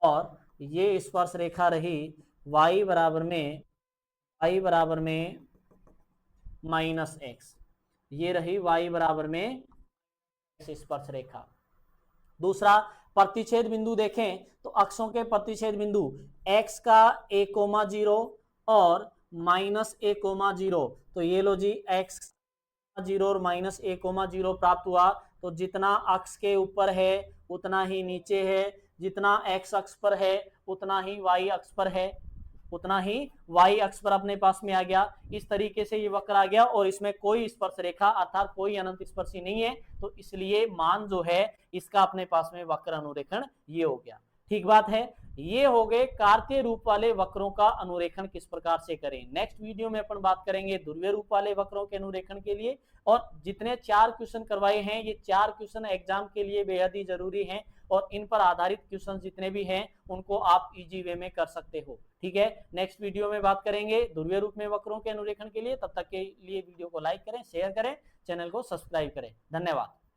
और ये स्पर्श रेखा रही y बराबर में माइनस एक्स, ये रही y बराबर में स्पर्श रेखा। दूसरा प्रतिच्छेद बिंदु देखें तो अक्षों के प्रतिच्छेद बिंदु x का a,0 और माइनस a,0, तो ये लो जी x 0 और माइनस a,0 प्राप्त हुआ। तो जितना अक्ष के ऊपर है उतना ही नीचे है, जितना x अक्ष पर है उतना ही y अक्ष पर है, उतना ही y अक्ष पर अपने पास में आ गया। इस तरीके से ये वक्र आ गया और इसमें कोई स्पर्श रेखा अर्थात कोई अनंत स्पर्शी नहीं है, तो इसलिए मान जो है इसका अपने पास में वक्र अनुरेखण ये हो गया। ठीक बात है, ये हो गए कार्तीय रूप वाले वक्रों का अनुरेखण किस प्रकार से करें। नेक्स्ट वीडियो में अपन बात करेंगे ध्रुवीय रूप वाले वक्रों के अनुरेखण के लिए, और जितने 4 क्वेश्चन करवाए हैं ये 4 क्वेश्चन एग्जाम के लिए बेहद ही जरूरी हैं और इन पर आधारित क्वेश्चन जितने भी हैं उनको आप इजी वे में कर सकते हो। ठीक है, नेक्स्ट वीडियो में बात करेंगे ध्रुवीय रूप में वक्रों के अनुरेखण के लिए। तब तक के लिए वीडियो को लाइक करें, शेयर करें, चैनल को सब्सक्राइब करें। धन्यवाद।